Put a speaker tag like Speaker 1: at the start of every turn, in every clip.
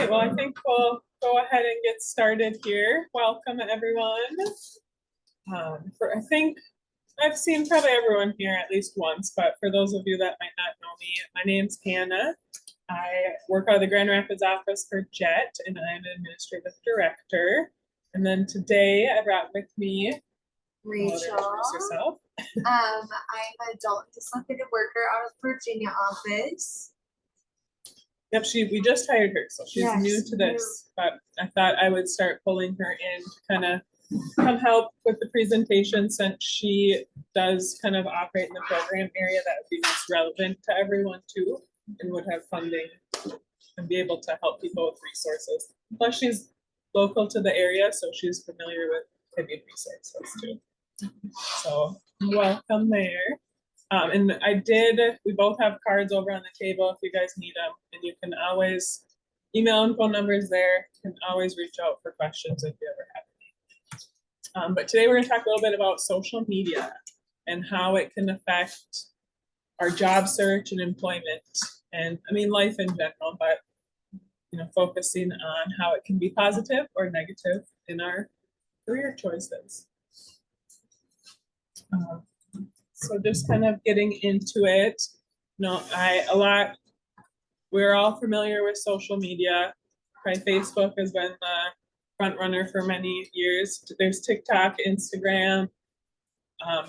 Speaker 1: right, well, I think we'll go ahead and get started here. Welcome, everyone. I think I've seen probably everyone here at least once, but for those of you that might not know me, my name's Hannah. I work out of the Grand Rapids office for JET, and I'm an administrative director. And then today I brought with me
Speaker 2: Rachel.
Speaker 1: Introduce yourself.
Speaker 2: I'm an adult and dyslexic worker out of Virginia office.
Speaker 1: Yep, we just hired her, so she's new to this, but I thought I would start pulling her in to kind of come help with the presentation, since she does kind of operate in the program area that would be most relevant to everyone too, and would have funding and be able to help people with resources. Plus, she's local to the area, so she's familiar with Caribbean resources too. So welcome there. And we both have cards over on the table if you guys need them, and you can always email and phone numbers there. You can always reach out for questions if you ever have any. But today we're gonna talk a little bit about social media and how it can affect our job search and employment, and I mean life in general, but focusing on how it can be positive or negative in our career choices. So just kind of getting into it, we're all familiar with social media. Probably Facebook has been the front runner for many years. There's TikTok, Instagram.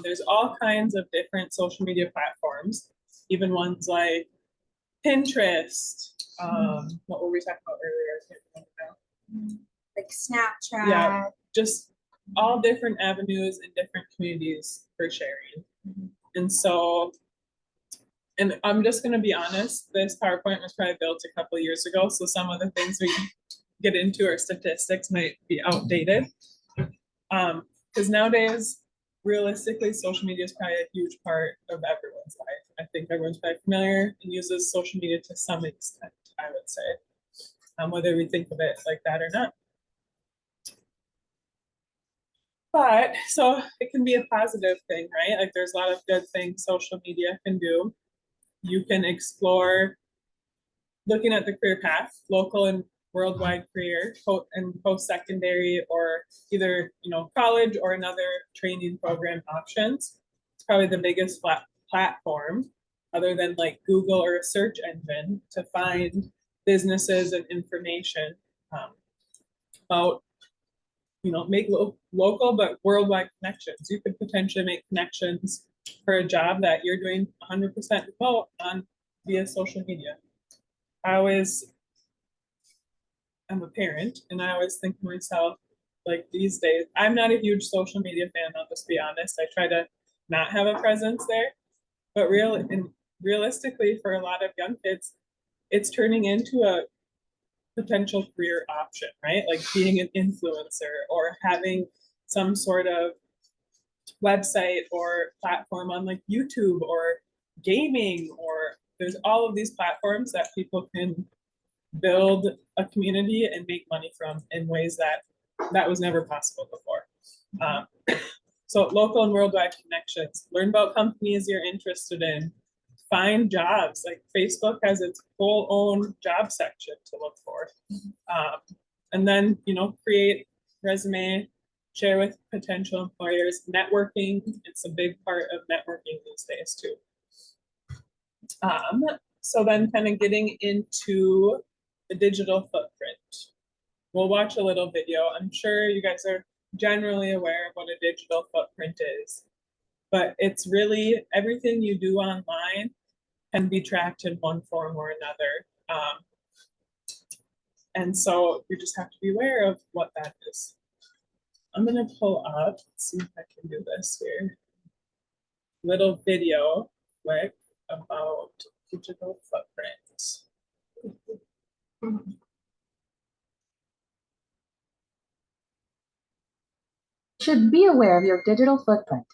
Speaker 1: There's all kinds of different social media platforms, even ones like Pinterest. What were we talking about earlier? I can't remember now.
Speaker 2: Like Snapchat.
Speaker 1: Yeah, just all different avenues and different communities for sharing. And so, and I'm just going to be honest, this PowerPoint was probably built a couple of years ago, so some of the things we get into or statistics might be outdated. Because nowadays, realistically, social media is probably a huge part of everyone's life. I think everyone's probably familiar and uses social media to some extent, I would say, whether we think of it like that or not. But so it can be a positive thing, right? Like there's a lot of good things social media can do. You can explore looking at the career path, local and worldwide career, and post-secondary, or either college or another training program options. It's probably the biggest platform, other than like Google or a search engine, to find businesses and information about make local but worldwide connections. You could potentially make connections for a job that you're doing 100% remote on via social media. I'm a parent, and I always think to myself, like these days, I'm not a huge social media fan, I'll just be honest. I try to not have a presence there, but realistically, for a lot of young kids, it's turning into a potential career option, right? Like being an influencer or having some sort of website or platform on like YouTube or gaming, or there's all of these platforms that people can build a community and make money from in ways that was never possible before. So local and worldwide connections, learn about companies you're interested in, find jobs. Like Facebook has its full own job section to look for. And then, create resume, share with potential employers. Networking, it's a big part of networking these days too. So then kind of getting into the digital footprint. We'll watch a little video. I'm sure you guys are generally aware of what a digital footprint is, but it's really everything you do online can be tracked in one form or another. And so you just have to be aware of what that is. I'm gonna pull up, let's see if I can do this here. Little video quick about digital footprint.
Speaker 3: Should be aware of your digital footprint.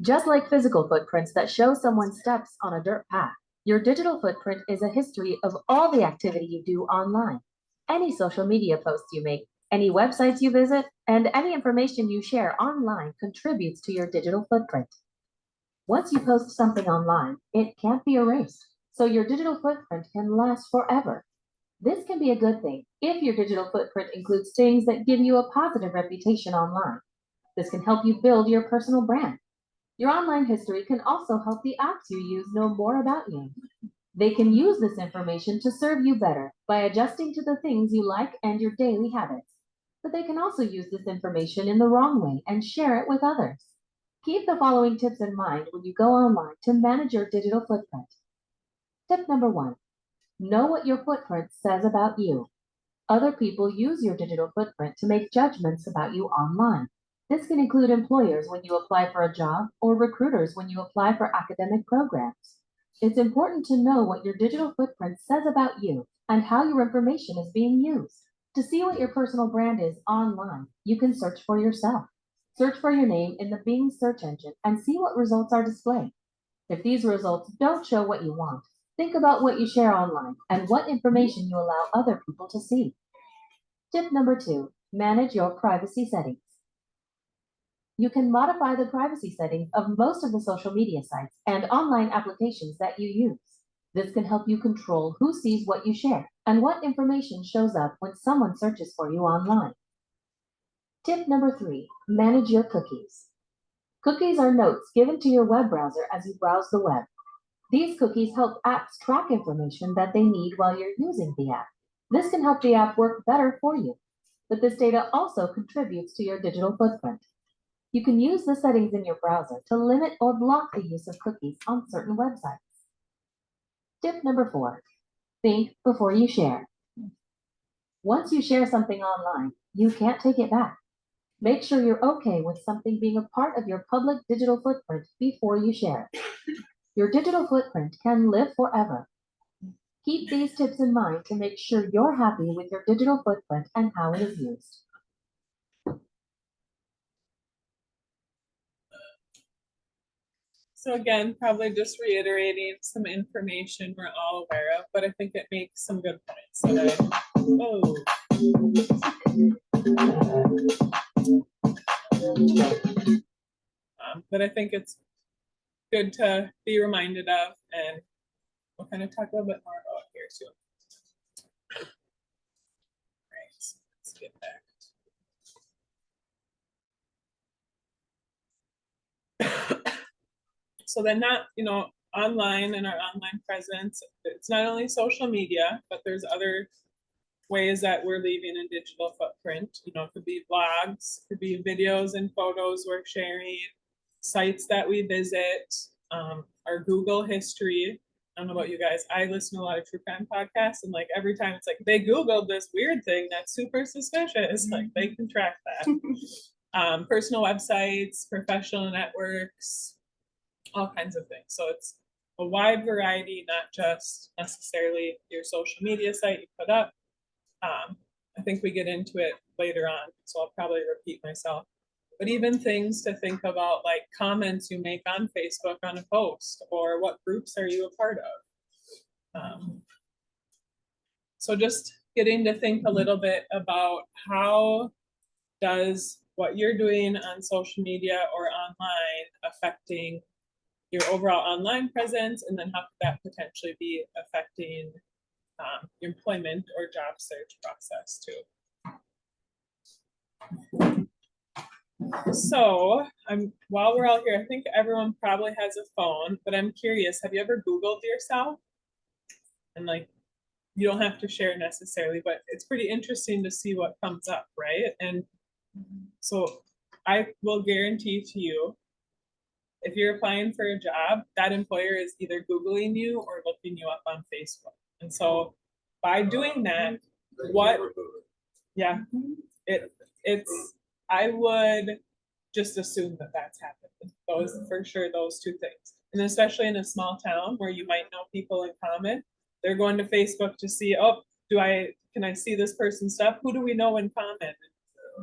Speaker 3: Just like physical footprints that show someone's steps on a dirt path, your digital footprint is a history of all the activity you do online. Any social media posts you make, any websites you visit, and any information you share online contributes to your digital footprint. Once you post something online, it can't be erased, so your digital footprint can last forever. This can be a good thing if your digital footprint includes things that give you a positive reputation online. This can help you build your personal brand. Your online history can also help the apps you use know more about you. They can use this information to serve you better by adjusting to the things you like and your daily habits. But they can also use this information in the wrong way and share it with others. Keep the following tips in mind when you go online to manage your digital footprint. Tip number 1. Know what your footprint says about you. Other people use your digital footprint to make judgments about you online. This can include employers when you apply for a job or recruiters when you apply for academic programs. It's important to know what your digital footprint says about you and how your information is being used. To see what your personal brand is online, you can search for yourself. Search for your name in the Bing search engine and see what results are displayed. If these results don't show what you want, think about what you share online and what information you allow other people to see. Tip number 2, manage your privacy settings. You can modify the privacy settings of most of the social media sites and online applications that you use. This can help you control who sees what you share and what information shows up when someone searches for you online. Tip number 3, manage your cookies. Cookies are notes given to your web browser as you browse the web. These cookies help apps track information that they need while you're using the app. This can help the app work better for you, but this data also contributes to your digital footprint. You can use the settings in your browser to limit or block the use of cookies on certain websites. Tip number 4, think before you share. Once you share something online, you can't take it back. Make sure you're okay with something being a part of your public digital footprint before you share it. Your digital footprint can live forever. Keep these tips in mind to make sure you're happy with your digital footprint and how it is used.
Speaker 1: So again, probably just reiterating some information we're all aware of, but I think it makes some good points that that I think it's good to be reminded of, and we'll kind of talk a little bit more about here too. All right, so let's get back. So then online and our online presence, it's not only social media, but there's other ways that we're leaving a digital footprint. It could be blogs, could be videos and photos we're sharing, sites that we visit, our Google history. I don't know about you guys. I listen to a lot of true crime podcasts, and like every time it's like they Googled this weird thing that's super suspicious. Like they can track that. Personal websites, professional networks, all kinds of things. So it's a wide variety, not just necessarily your social media site you put up. I think we get into it later on, so I'll probably repeat myself. But even things to think about, like comments you make on Facebook on a post, or what groups are you a part of? So just getting to think a little bit about how does what you're doing on social media or online affecting your overall online presence, and then how could that potentially be affecting your employment or job search process too. So while we're out here, I think everyone probably has a phone, but I'm curious, have you ever Googled yourself? And like, you don't have to share necessarily, but it's pretty interesting to see what comes up, right? And so I will guarantee to you, if you're applying for a job, that employer is either Googling you or looking you up on Facebook. And so by doing that, I would just assume that that's happened. Those two things. And especially in a small town where you might know people in common, they're going to Facebook to see, can I see this person's stuff? Who do we know in common?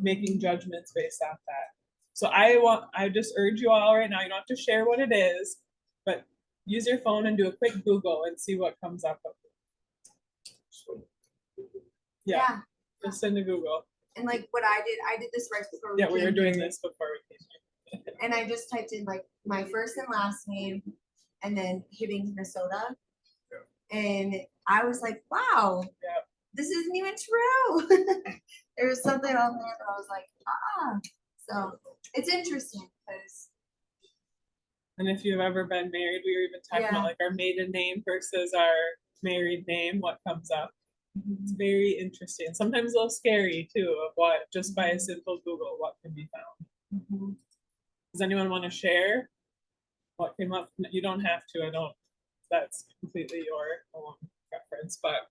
Speaker 1: Making judgments based off that. So I just urge you all right now, you don't have to share what it is, but use your phone and do a quick Google and see what comes up. Yeah. Just into Google.
Speaker 2: And like what I did this right before
Speaker 1: we were doing this before we came here.
Speaker 2: And I just typed in like my first and last name and then hitting Minnesota. And I was like, wow. this isn't even true. There was something on there that I was like, so it's interesting because
Speaker 1: And if you've ever been married, we were even talking about
Speaker 2: Yeah.
Speaker 1: like our maiden name versus our married name, what comes up. It's very interesting. Sometimes a little scary too, of what just by a simple Google, what can be found. Does anyone want to share what came up? You don't have to, I don't, that's completely your own preference, but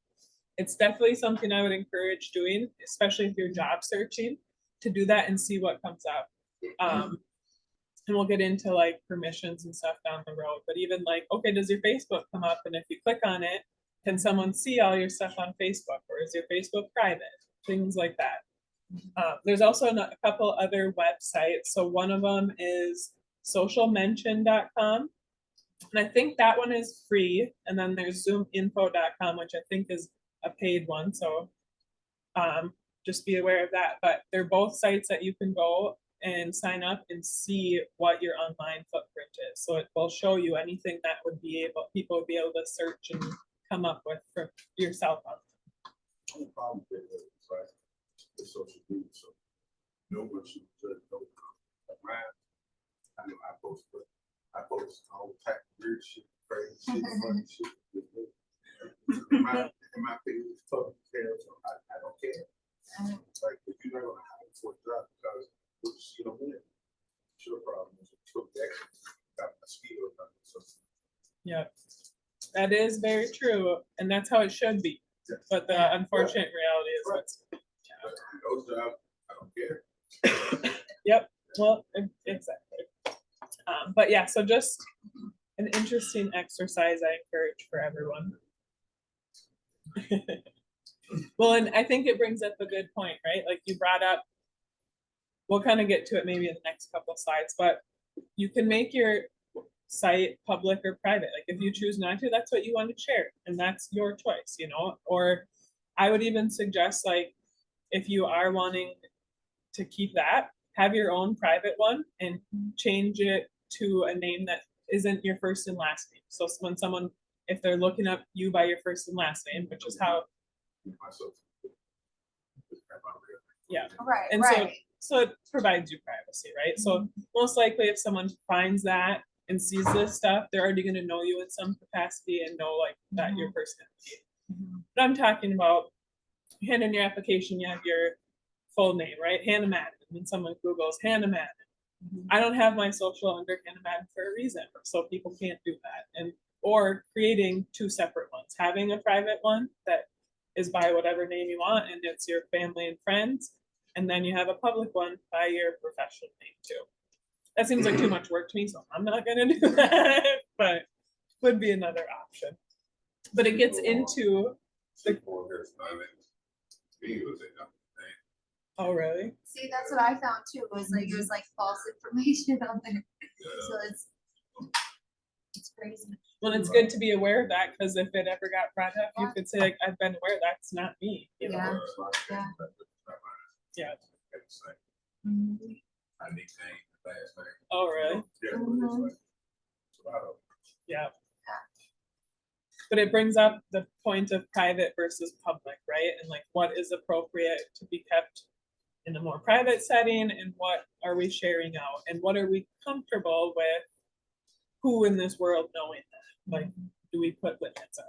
Speaker 1: it's definitely something I would encourage doing, especially if you're job searching, to do that and see what comes up. And we'll get into like permissions and stuff down the road, but even like, okay, does your Facebook come up? And if you click on it, can someone see all your stuff on Facebook, or is your Facebook private? Things like that. There's also a couple other websites. So one of them is socialmention.com. And I think that one is free. And then there's zoominfo.com, which I think is a paid one. So just be aware of that. But they're both sites that you can go and sign up and see what your online footprint is. So it will show you anything that would be able, people would be able to search and come up with for yourself.
Speaker 4: The problem with it is like the social media, so no one should judge no mine. I know I post all type of weird shit, crazy shit, funny shit. My page is public, so I don't care. Like if you're not gonna hire for a job because you don't win, sure problem is took action, got a skill or nothing. So
Speaker 1: Yeah, that is very true, and that's how it should be. But the unfortunate reality is what's.
Speaker 4: those jobs, I don't care.
Speaker 1: Yep. Well, exactly. But yeah, so just an interesting exercise I encourage for everyone. Well, and I think it brings up a good point, right? Like you brought up, we'll kind of get to it maybe in the next couple of slides, but you can make your site public or private. Like if you choose not to, that's what you want to share, and that's your choice, you know. Or I would even suggest, like, if you are wanting to keep that, have your own private one and change it to a name that isn't your first and last name. So when someone, if they're looking up you by your first and last name, which is how,
Speaker 4: Myself.
Speaker 1: yeah.
Speaker 2: right,
Speaker 1: And
Speaker 2: right.
Speaker 1: so it provides you privacy, right? So most likely if someone finds that and sees this stuff, they're already going to know you in some capacity and know like that your personality. But I'm talking about, hand in your application, you have your full name, right? Hannah Madden. And someone Googles Hannah Madden. I don't have my social under Hannah Madden for a reason, so people can't do that. And or creating two separate ones, having a private one that is by whatever name you want, and it's your family and friends, and then you have a public one by your professional name too. That seems like too much work to me, so I'm not gonna do that, but would be another option. But it gets into the, oh really?
Speaker 2: See, that's what I found too. Was like it was like false information on there. So it's crazy.
Speaker 1: Well, it's good to be aware of that, because if it ever got brought up, you could say like, I've been aware that's not me. You know?
Speaker 2: Yeah.
Speaker 1: Yeah.
Speaker 2: Mhm.
Speaker 4: I nickname the last name.
Speaker 1: Oh really?
Speaker 4: Yeah.
Speaker 2: Mhm.
Speaker 4: It's a lot of.
Speaker 1: Yeah. But it brings up the point of private versus public, right? And like what is appropriate to be kept in a more private setting, and what are we sharing out, and what are we comfortable with who in this world knowing that? Like, do we put limits on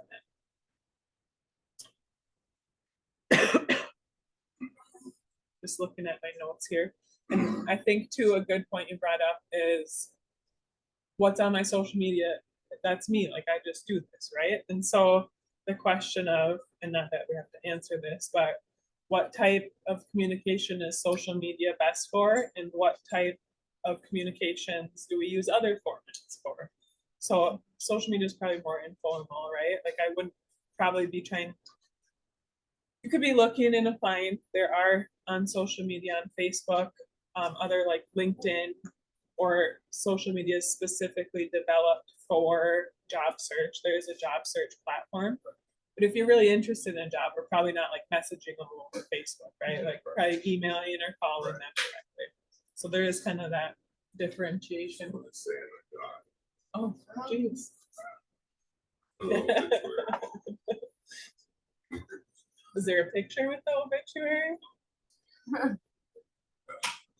Speaker 1: it? Just looking at my notes here. And I think too, a good point you brought up is what's on my social media. That's me, like I just do this, right? And so the question of, and not that we have to answer this, but what type of communication is social media best for, and what type of communications do we use other formats for? So social media is probably more informal, right? Like I wouldn't probably be trying, you could be looking and applying. There are on social media, on Facebook, other like LinkedIn, or social media is specifically developed for job search. There's a job search platform. But if you're really interested in a job, we're probably not like messaging them over Facebook, right? Like probably emailing or calling them directly. So there is kind of that differentiation. Oh, geez. Is there a picture with the obituary?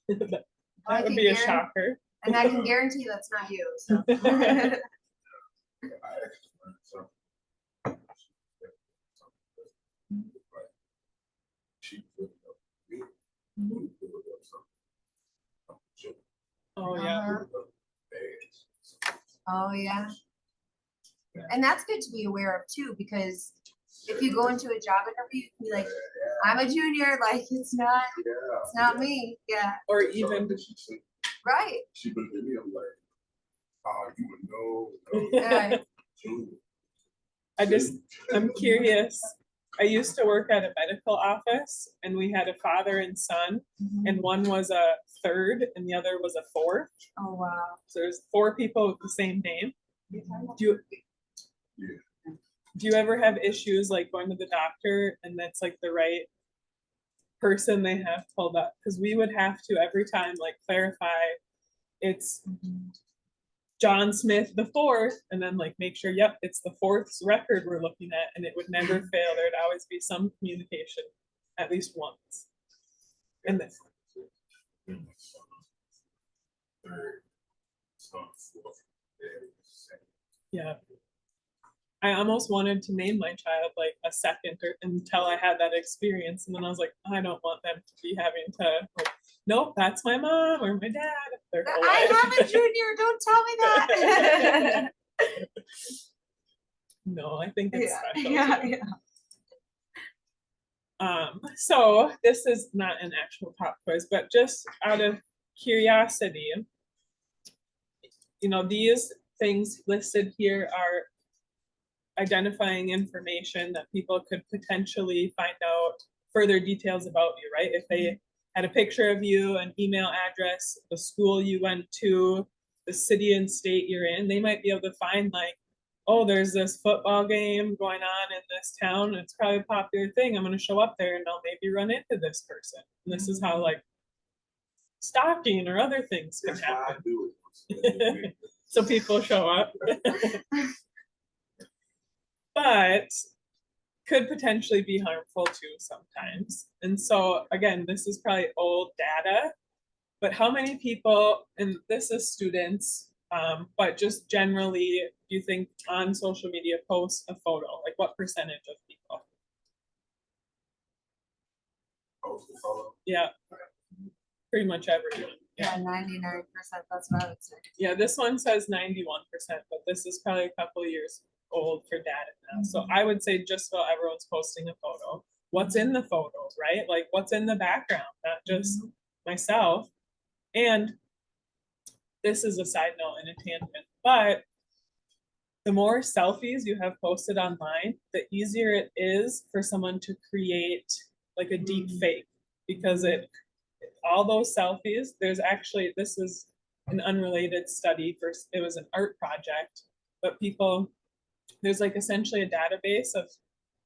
Speaker 1: That
Speaker 2: I
Speaker 1: would
Speaker 2: can
Speaker 1: be a
Speaker 2: guarantee-
Speaker 1: shocker.
Speaker 2: And I can guarantee that's not you, so.
Speaker 4: I actually learned something. She put it up me. Who put it up something. Sure.
Speaker 1: Oh, yeah.
Speaker 2: Uh-huh.
Speaker 4: Put it up bad.
Speaker 2: Oh, yeah. And that's good to be aware of too, because if you go into a job interview, you can be like, I'm a junior, like it's not me. Yeah,
Speaker 1: Or even,
Speaker 2: right.
Speaker 4: She been to me, I'm like, oh, you would know.
Speaker 2: Yeah.
Speaker 1: I'm curious. I used to work at a medical office and we had a father and son, and one was a third and the other was a fourth.
Speaker 2: Oh, wow.
Speaker 1: So there's 4 people with the same name. Do you ever have issues like going to the doctor and that's like the right person they have pulled up? Because we would have to every time like clarify it's John Smith the fourth, and then like make sure, yep, it's the fourth's record we're looking at, and it would never fail. There'd always be some communication at least once. And this, yeah. I almost wanted to name my child like a second until I had that experience. And then I was like, I don't want them to be having to, like, nope, that's my mom or my dad. Their whole
Speaker 2: I
Speaker 1: life.
Speaker 2: have a junior, don't tell me that.
Speaker 1: No, I think it's special.
Speaker 2: yeah,
Speaker 1: too.
Speaker 2: yeah.
Speaker 1: So this is not an actual pop quiz, but just out of curiosity, you know, these things listed here are identifying information that people could potentially find out further details about you, right? If they had a picture of you, an email address, the school you went to, the city and state you're in, they might be able to find like, oh, there's this football game going on in this town. It's probably a popular thing. I'm going to show up there and I'll maybe run into this person. And this is how like stalking or other things can
Speaker 4: That's why I
Speaker 1: happen.
Speaker 4: do it.
Speaker 1: So people show up. But could potentially be harmful too sometimes. And so again, this is probably old data, but how many people, and this is students, but just generally, do you think on social media post a photo? Like what percentage of people?
Speaker 4: Post the photo.
Speaker 1: Yeah, pretty much everyone.
Speaker 2: Yeah, 99%, that's what I would say.
Speaker 1: Yeah, this one says 91%, but this is probably a couple of years old for data now. So I would say just about everyone's posting a photo. What's in the photo, right? Like what's in the background, not just myself. And this is a side note and a tangent, but the more selfies you have posted online, the easier it is for someone to create like a deep fake, because all those selfies, there's actually, this is an unrelated study for, it was an art project, but people, there's like essentially a database of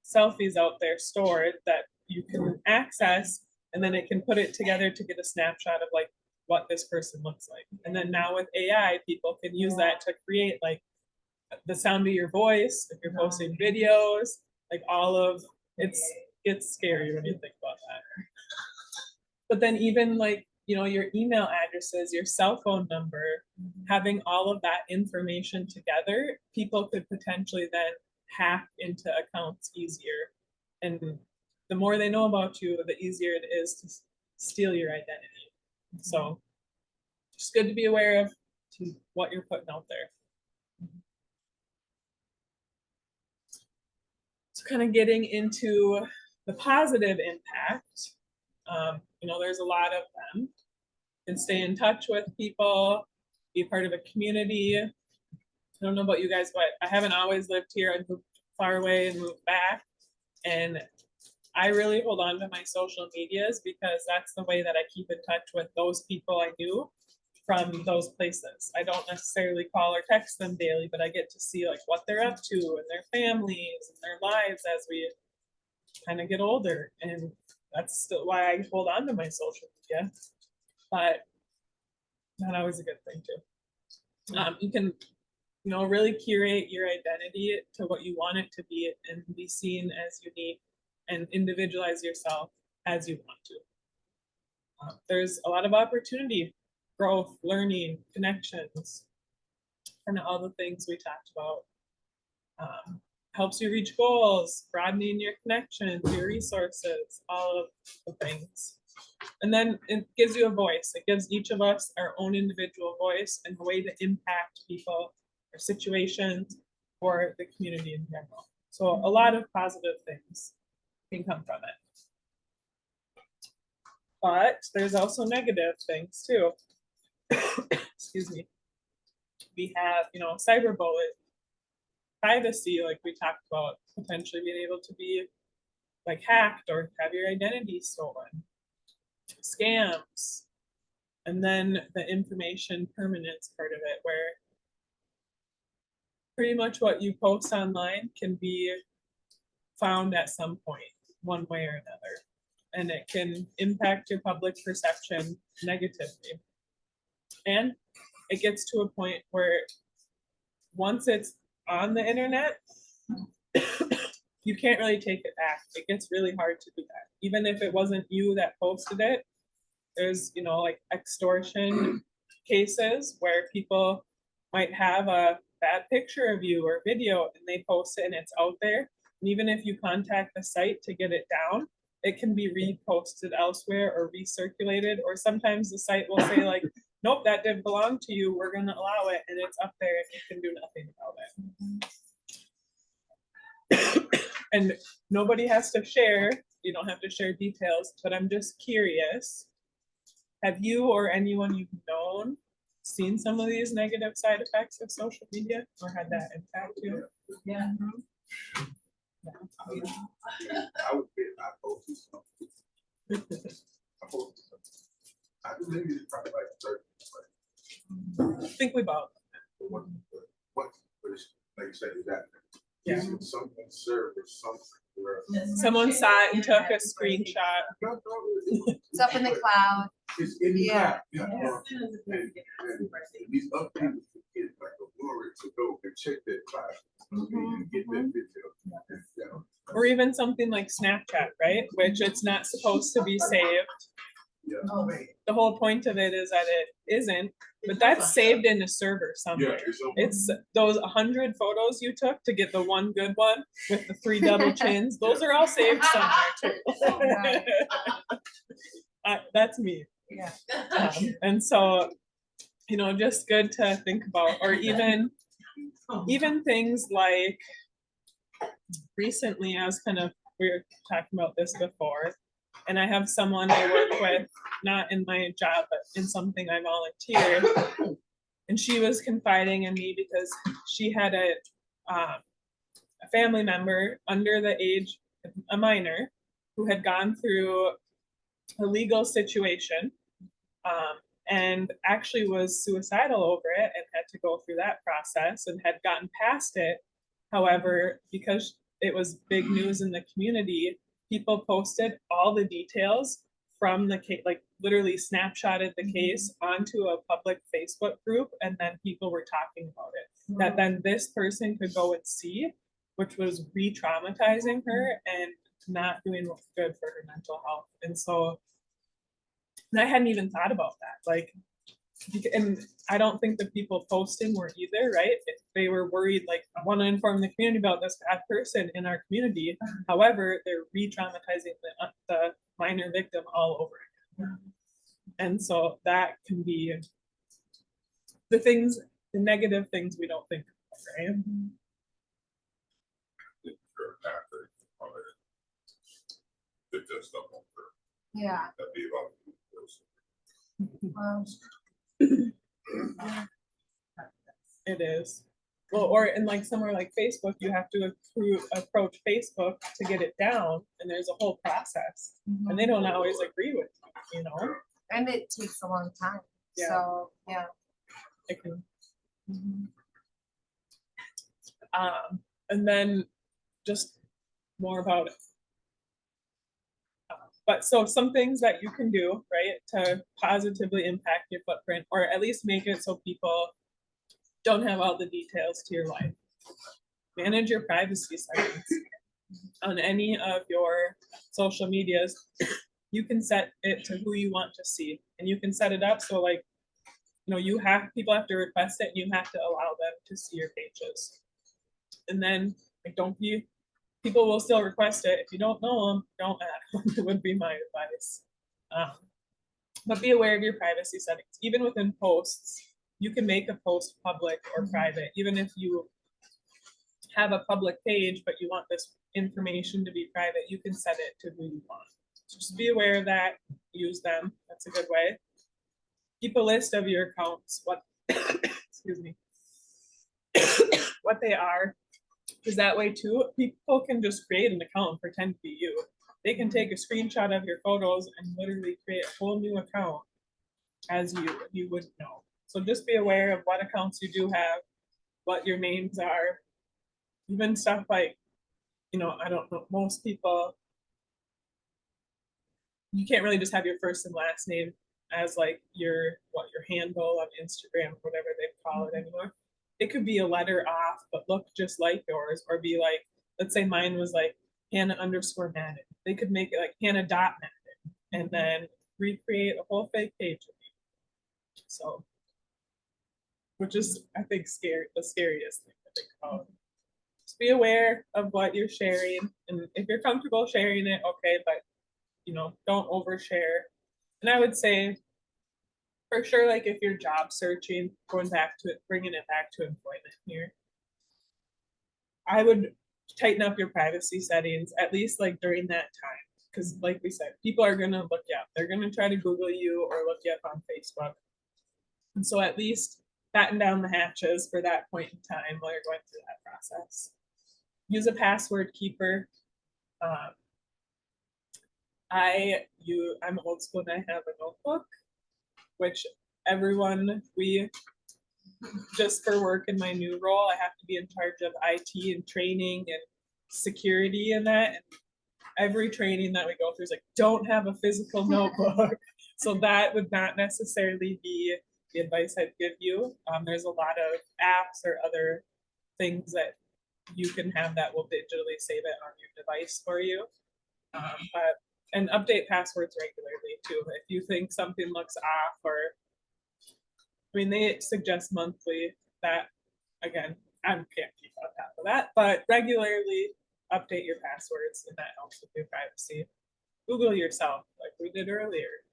Speaker 1: selfies out there stored that you can access, and then it can put it together to get a snapshot of like what this person looks like. And then now with AI, people can use that to create like the sound of your voice, if you're posting videos, like all of it's scary when you think about that. But then even like, you know, your email addresses, your cell phone number, having all of that information together, people could potentially then hack into accounts easier. And the more they know about you, the easier it is to steal your identity. So just good to be aware of what you're putting out there. So kind of getting into the positive impact, you know, there's a lot of them. And stay in touch with people, be part of a community. I don't know about you guys, but I haven't always lived here. I moved far away and moved back. And I really hold on to my social medias because that's the way that I keep in touch with those people I knew from those places. I don't necessarily call or text them daily, but I get to see like what they're up to and their families and their lives as we kind of get older. And that's still why I hold on to my social media. But not always a good thing too. You can, you know, really curate your identity to what you want it to be and be seen as unique and individualize yourself as you want to. There's a lot of opportunity, growth, learning, connections, and all the things we talked about. Helps you reach goals, broadening your connections, your resources, all of the things. And then it gives you a voice. It gives each of us our own individual voice and a way to impact people or situations or the community in general. So a lot of positive things can come from it. But there's also negative things too. Excuse me. We have, cyberbullying, privacy, like we talked about, potentially being able to be like hacked or have your identity stolen, scams, and then the information permanence part of it, where pretty much what you post online can be found at some point, one way or another, and it can impact your public perception negatively. And it gets to a point where once it's on the internet, you can't really take it back. It gets really hard to do that. Even if it wasn't you that posted it, there's, like extortion cases where people might have a bad picture of you or video and they post it and it's out there. And even if you contact the site to get it down, it can be reposted elsewhere or recirculated, or sometimes the site will say like, nope, that didn't belong to you, we're gonna allow it, and it's up there and you can do nothing about it. And nobody has to share, you don't have to share details, but I'm just curious, have you or anyone you've known seen some of these negative side effects of social media, or had that impact you?
Speaker 2: Yeah.
Speaker 4: I would bet I posted something. I posted something. I think maybe it's probably like 30.
Speaker 1: I think we both.
Speaker 4: What, but it's, like you said, is that
Speaker 1: Yeah.
Speaker 4: someone served or something where
Speaker 1: Someone saw it and took a screenshot.
Speaker 2: It's up in the cloud.
Speaker 4: it's in the
Speaker 2: Yeah.
Speaker 4: cloud. And these other people get like a warrant to go and check that cloud and get that video. And,
Speaker 1: Or even something like Snapchat, right? Which it's not supposed to be saved.
Speaker 4: yeah.
Speaker 1: The whole point of it is that it isn't, but that's saved in a server
Speaker 4: Yeah,
Speaker 1: somewhere.
Speaker 4: it's over.
Speaker 1: It's those 100 photos you took to get the one good one with the 3 double chins. Those are all saved somewhere too.
Speaker 2: Right.
Speaker 1: That's me.
Speaker 2: Yeah.
Speaker 1: And so, just good to think about, or even things like recently, we were talking about this before, and I have someone I work with, not in my job, but in something I volunteer, and she was confiding in me because she had a family member under the age, a minor, who had gone through a legal situation, and actually was suicidal over it and had to go through that process and had gotten past it. However, because it was big news in the community, people posted all the details from the case, like literally snapshotted the case onto a public Facebook group, and then people were talking about it. That then this person could go and see, which was re-traumatizing her and not doing good for her mental health. And so, and I hadn't even thought about that. Like, and I don't think the people posting were either, right? They were worried, like, I want to inform the community about this bad person in our community. However, they're re-traumatizing the minor victim all over again. And so that can be the negative things we don't think of, right?
Speaker 2: Yeah.
Speaker 1: It is. Well, or in like somewhere like Facebook, you have to approach Facebook to get it down, and there's a whole process, and they don't always agree with you,
Speaker 2: And it takes a long time.
Speaker 1: Yeah.
Speaker 2: So yeah.
Speaker 1: It can. And then just more about it. But so some things that you can do, right, to positively impact your footprint, or at least make it so people don't have all the details to your life. Manage your privacy settings. on any of your social medias, you can set it to who you want to see, and you can set it up so like, people have to request it and you have to allow them to see your pages. And then like, people will still request it. If you don't know them, don't add them. It would be my advice. But be aware of your privacy settings. Even within posts, you can make a post public or private. Even if you have a public page, but you want this information to be private, you can set it to who you want. So just be aware of that. Use them. That's a good way. Keep a list of your accounts, what excuse me, what they are, because that way too, people can just create an account and pretend to be you. They can take a screenshot of your photos and literally create a whole new account as you wouldn't know. So just be aware of what accounts you do have, what your names are, even stuff like, I don't know, most people, you can't really just have your first and last name as like your handle on Instagram, whatever they call it anymore. It could be a letter off, but look just like yours, or be like, let's say mine was like Hannah_Madden. They could make it like Hannah.Madden and then recreate a whole fake page of you. So, which is, I think, the scariest thing to think about. Just be aware of what you're sharing, and if you're comfortable sharing it, okay, but don't overshare. And I would say, for sure, like if you're job searching, going back to it, bringing it back to employment here, I would tighten up your privacy settings, at least like during that time. Because like we said, people are going to look you up. They're going to try to Google you or look you up on Facebook. And so at least batten down the hatches for that point in time while you're going through that process. Use a password keeper. I'm old school and I have a notebook, which just for work in my new role, I have to be in charge of IT and training and security and that. And every training that we go through is like, don't have a physical notebook. So that would not necessarily be the advice I'd give you. There's a lot of apps or other things that you can have that will digitally save it on your device for you. And update passwords regularly too. If you think something looks off, they suggest monthly. That, again, I can't keep on top of that, but regularly update your passwords, and that helps with your privacy. Google yourself, like we did earlier.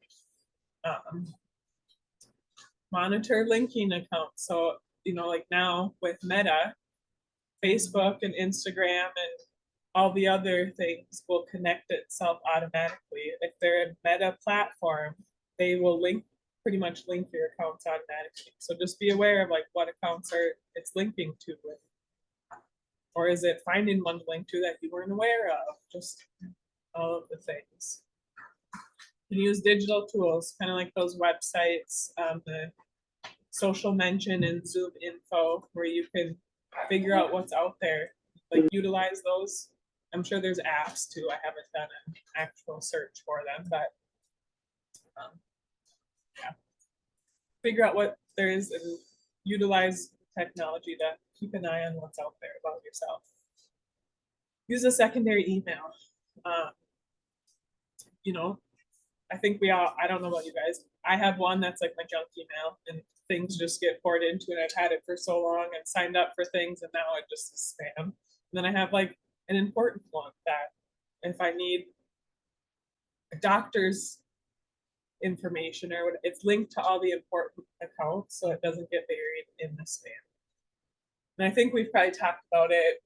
Speaker 1: Monitor linking accounts. So, like now with Meta, Facebook and Instagram and all the other things will connect itself automatically. If they're a Meta platform, they will pretty much link your accounts automatically. So just be aware of like what accounts it's linking to, or is it finding one to link to that you weren't aware of? Just all of the things. You can use digital tools, kind of like those websites, the social mention and Zoom info, where you can figure out what's out there. Like utilize those. I'm sure there's apps too. I haven't done an actual search for them, but yeah. Figure out what there is and utilize technology to keep an eye on what's out there about yourself. Use a secondary email. I think I don't know about you guys. I have one that's like my junk email, and things just get poured into it. I've had it for so long and signed up for things, and now it just is spam. And then I have like an important one that if I need a doctor's information or what, it's linked to all the important accounts, so it doesn't get buried in the spam. And I think we've probably talked about it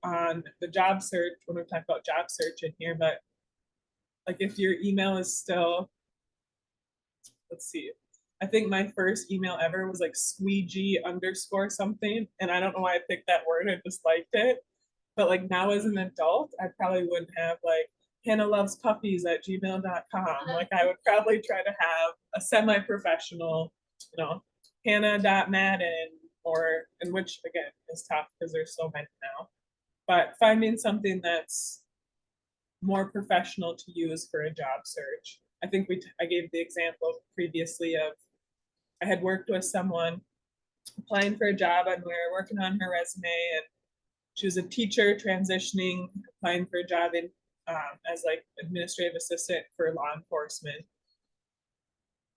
Speaker 1: on the job search when we talk about job search in here, but like if your email is still, let's see, I think my first email ever was like squeegee_something, and I don't know why I picked that word, I just liked it. But like now as an adult, I probably wouldn't have like hannahlovespuppies@gmail.com. Like I would probably try to have a semi-professional, Hannah.Madden, and which again is tough because there's so many now. But finding something that's more professional to use for a job search. I think I gave the example previously of I had worked with someone applying for a job and we were working on her resume, and she was a teacher transitioning, applying for a job in as like administrative assistant for law enforcement.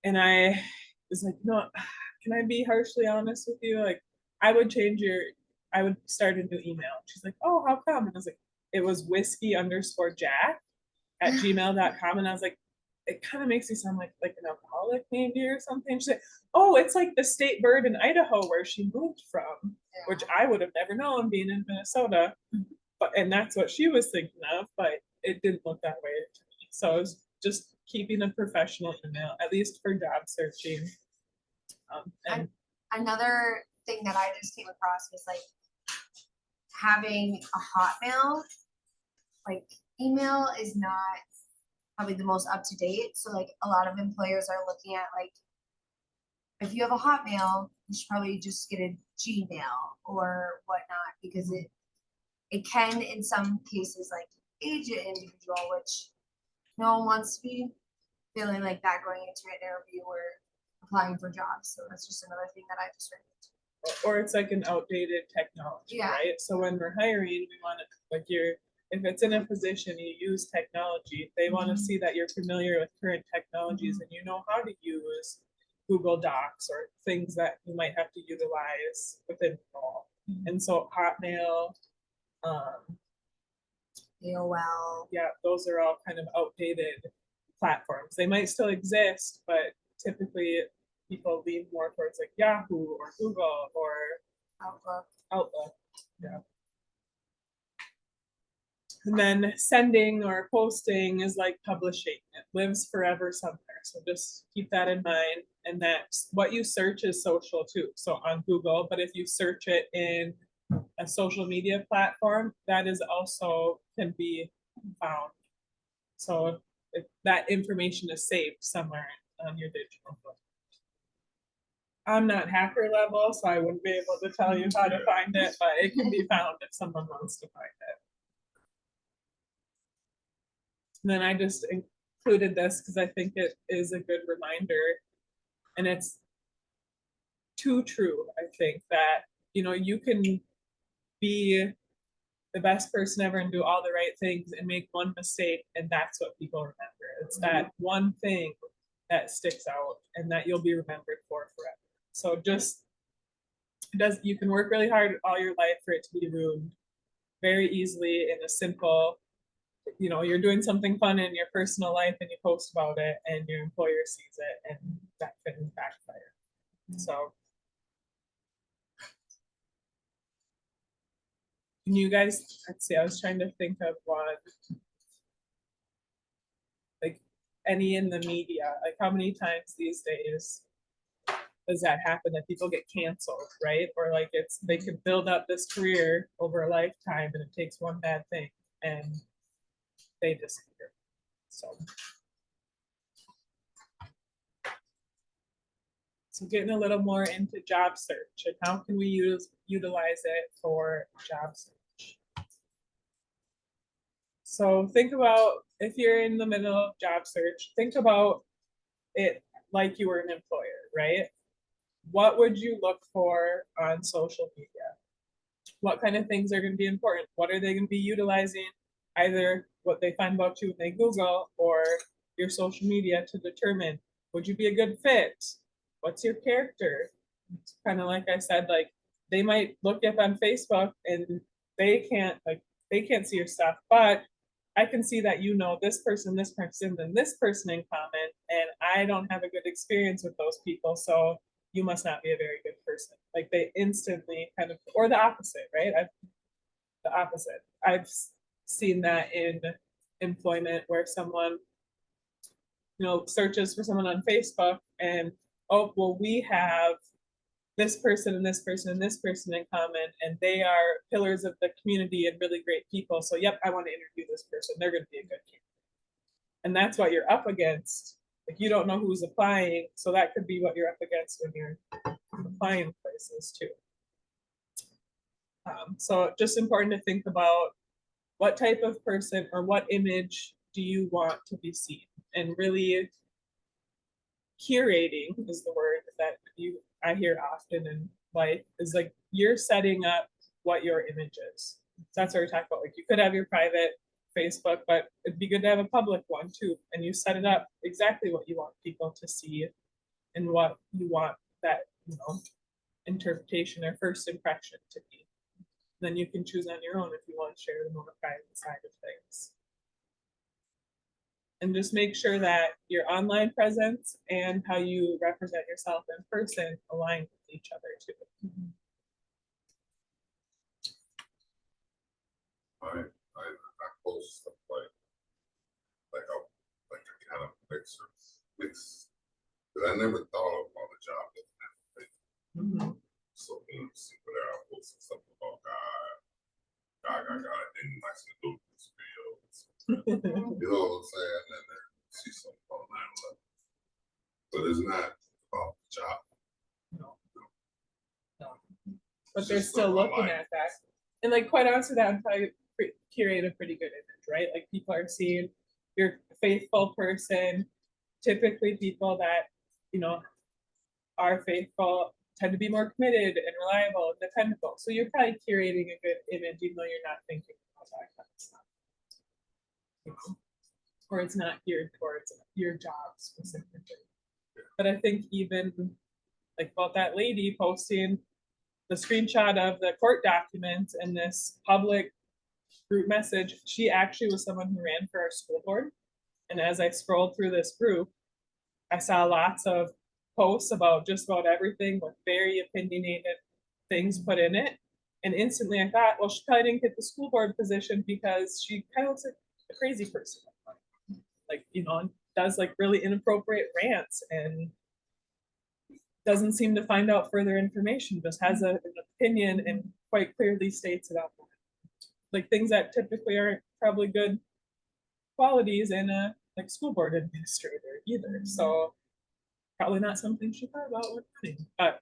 Speaker 1: And I was like, no, can I be harshly honest with you? Like, I would start a new email. She's like, oh, how come? And I was like, it was whiskey_jack@gmail.com. And I was like, it kind of makes me sound like an alcoholic maybe or something. She's like, oh, it's like the state bird in Idaho where she moved from, which I would have never known being in Minnesota. And that's what she was thinking of, but it didn't look that way to me. So I was just keeping a professional email, at least for job searching. And
Speaker 2: Another thing that I just came across was like having a Hotmail like email is not probably the most up to date. So like a lot of employers are looking at like if you have a Hotmail, you should probably just get a Gmail or whatnot because it can in some cases like age an individual, which no one wants to be feeling like that going into an interview or applying for jobs. So that's just another thing that I just read.
Speaker 1: Or it's like an outdated technology,
Speaker 2: Yeah.
Speaker 1: right? So when we're hiring, we want to if it's in a position you use technology, they want to see that you're familiar with current technologies and you know how to use Google Docs or things that you might have to utilize within the role. And so Hotmail,
Speaker 2: AOL.
Speaker 1: yeah, those are all kind of outdated platforms. They might still exist, but typically people lean more towards like Yahoo or Google or Outlook. Yeah. And then sending or posting is like publishing. It lives forever somewhere. So just keep that in mind. And that's what you search is social too. So on Google, but if you search it in a social media platform, that is also can be found. So if that information is saved somewhere on your digital book. I'm not hacker level, so I wouldn't be able to tell you how to find it, but it can be found if someone wants to find it. And then I just included this because I think it is a good reminder, and it's too true, I think, that you can be the best person ever and do all the right things and make one mistake, and that's what people remember. It's that one thing that sticks out and that you'll be remembered for forever. So you can work really hard all your life for it to be ruined very easily in a simple, you're doing something fun in your personal life and you post about it and your employer sees it and that can backfire. So can you guys, let's see, I was trying to think of one, like any in the media, like how many times these days does that happen that people get canceled, right? Or like they could build up this career over a lifetime and it takes one bad thing and they disappear. So getting a little more into job search and how can we utilize it for job search. So think about if you're in the middle of job search, think about it like you were an employer, right? What would you look for on social media? What kind of things are going to be important? What are they going to be utilizing? Either what they find about you when they Google or your social media to determine, would you be a good fit? What's your character? It's kind of like I said, like they might look up on Facebook and they can't see your stuff, but I can see that this person, and this person in common, and I don't have a good experience with those people, so you must not be a very good person. Like they instantly kind of, or the opposite, right? I've seen that in employment where someone, searches for someone on Facebook and, oh, well, we have this person and this person and this person in common, and they are pillars of the community and really great people. So, yep, I want to interview this person. They're going to be a good candidate. And that's what you're up against. Like you don't know who's applying, so that could be what you're up against when you're applying places too. So just important to think about what type of person or what image do you want to be seen, and really curating is the word that I hear often in life, is like you're setting up what your image is. that's what we're talking about. Like you could have your private Facebook, but it'd be good to have a public one too. And you set it up exactly what you want people to see and what you want that, interpretation or first impression to be. Then you can choose on your own if you want to share the more private side of things. And just make sure that your online presence and how you represent yourself in person align with each other too.
Speaker 4: I post stuff like a kind of mix, because I never thought about a job that so see where I posted something about God, didn't like to do this video. You know what I'm saying? And then see something about 9/11. But it's not about the job.
Speaker 1: No. But they're still looking at that. And like quite honestly, that would probably curate a pretty good image, right? Like people are seeing you're a faithful person. Typically people that, are faithful tend to be more committed and reliable and dependable. So you're probably curating a good image, even though you're not thinking about that kind of stuff. Or it's not geared towards your job specifically. But I think even like about that lady posting the screenshot of the court documents and this public group message, she actually was someone who ran for our school board. And as I scrolled through this group, I saw lots of posts about just about everything with very opinionated things put in it. And instantly I thought, well, she probably didn't get the school board position because she kind of looks like a crazy person. Like, does like really inappropriate rants and doesn't seem to find out further information, just has an opinion and quite clearly states it out there. Like things that typically aren't probably good qualities in a like school board administrator either. So probably not something she thought about with running. But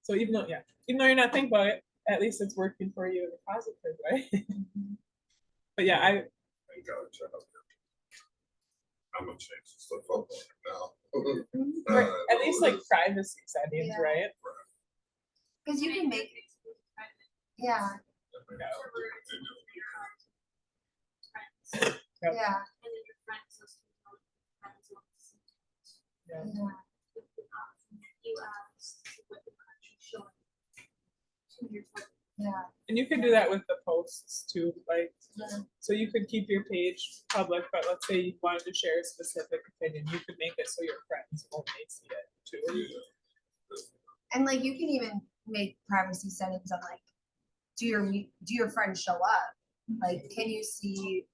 Speaker 1: so even though you're not thinking about it, at least it's working for you in a positive way. But yeah, I
Speaker 4: gotta check out I'm gonna change some stuff up on it now.
Speaker 1: at least like privacy settings,
Speaker 2: Yeah.
Speaker 1: right?
Speaker 2: Because you can make, yeah,
Speaker 1: Yep.
Speaker 2: yeah,
Speaker 1: Yeah.
Speaker 2: yeah. Yeah,
Speaker 1: And you could do that with the posts too, like
Speaker 2: yeah.
Speaker 1: so you could keep your page public, but let's say you wanted to share a specific opinion, you could make it so your friends only see it too.
Speaker 2: And like you can even make privacy settings on like, do your friends show up? Like, can you see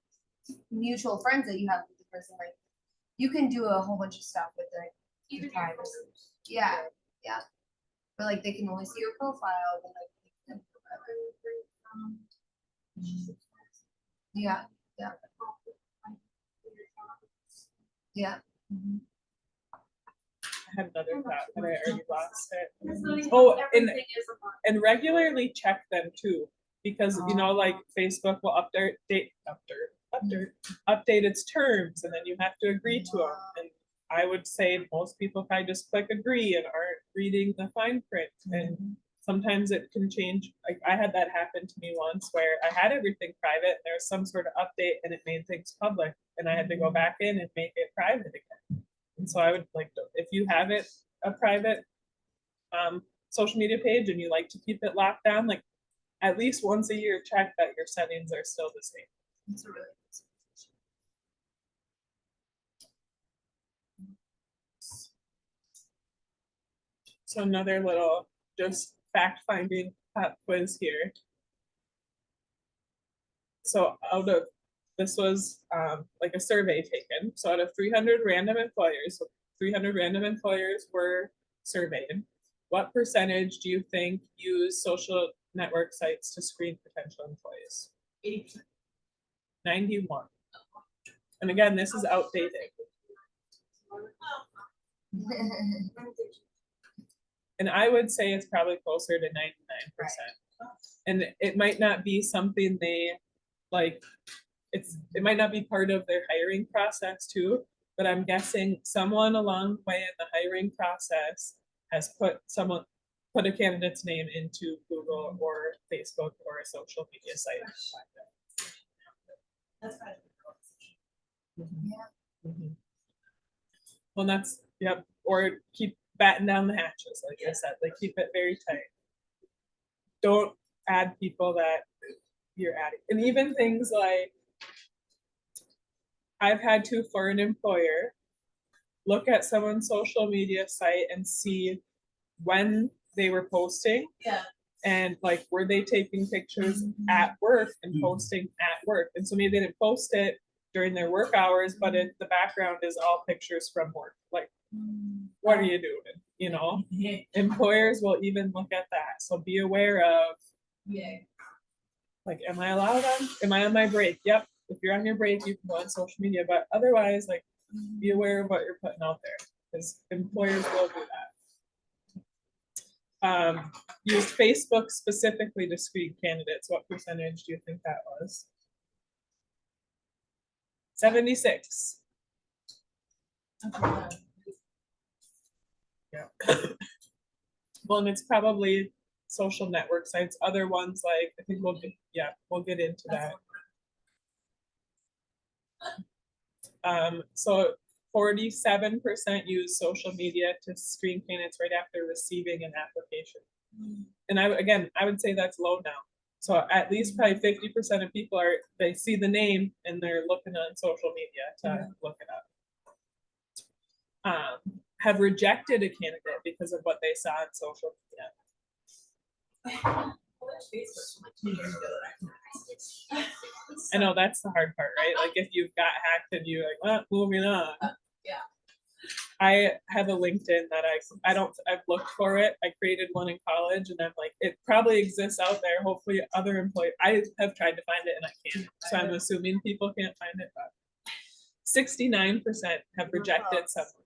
Speaker 2: mutual friends that you have with the person? Like, you can do a whole bunch of stuff with the privacy. Yeah, yeah. But like, they can only see your profile. But, like, yeah, yeah, yeah.
Speaker 1: I had another thought, but I already lost it. Oh, and regularly check them too, because like Facebook will update its terms, and then you have to agree to them. And I would say most people probably just click agree and aren't reading the fine print. And sometimes it can change. Like I had that happen to me once where I had everything private. There was some sort of update and it made things public, and I had to go back in and make it private again. And so I would like to, if you have it a private social media page and you like to keep it locked down, like at least once a year, check that your settings are still the same.
Speaker 2: It's a really good suggestion.
Speaker 1: So another little just fact finding pop quiz here. So this was like a survey taken. So out of 300 random employers, so 300 random employers were surveyed. What percentage do you think use social network sites to screen potential employees? 80%. 91. And again, this is outdated. And I would say it's probably closer to 99%. And it might not be something they like, it might not be part of their hiring process too, but I'm guessing someone along the way in the hiring process has put put a candidate's name into Google or Facebook or a social media site.
Speaker 5: That's fine.
Speaker 1: Mhm. Well, that's, yep, or keep batten down the hatches, like I said, like keep it very tight. Don't add people that you're adding, and even things like, I've had to, for an employer, look at someone's social media site and see when they were posting
Speaker 5: Yeah.
Speaker 1: and like, were they taking pictures at work and posting at work? And so maybe they didn't post it during their work hours, but the background is all pictures from work. Like, what are you doing? You know, employers will even look at that. So be aware of,
Speaker 5: Yeah.
Speaker 1: like, am I allowed on? Am I on my break? Yep. If you're on your break, you can go on social media, but otherwise, like, be aware of what you're putting out there, because employers will do that. Used Facebook specifically to screen candidates. What percentage do you think that was? 76. Yeah. Well, and it's probably social network sites. Other ones, like, I think we'll get into that. So 47% use social media to screen candidates right after receiving an application. And I would say that's low now. So at least probably 50% of people they see the name and they're looking on social media to look it up. Have rejected a candidate because of what they saw on social media. I know that's the hard part, right? Like if you've got hacked and you're like, well, moving on.
Speaker 5: Yeah.
Speaker 1: I have a LinkedIn that I've looked for it. I created one in college and I'm like, it probably exists out there. Hopefully other employees, I have tried to find it and I can't. So I'm assuming people can't find it, but 69% have rejected someone.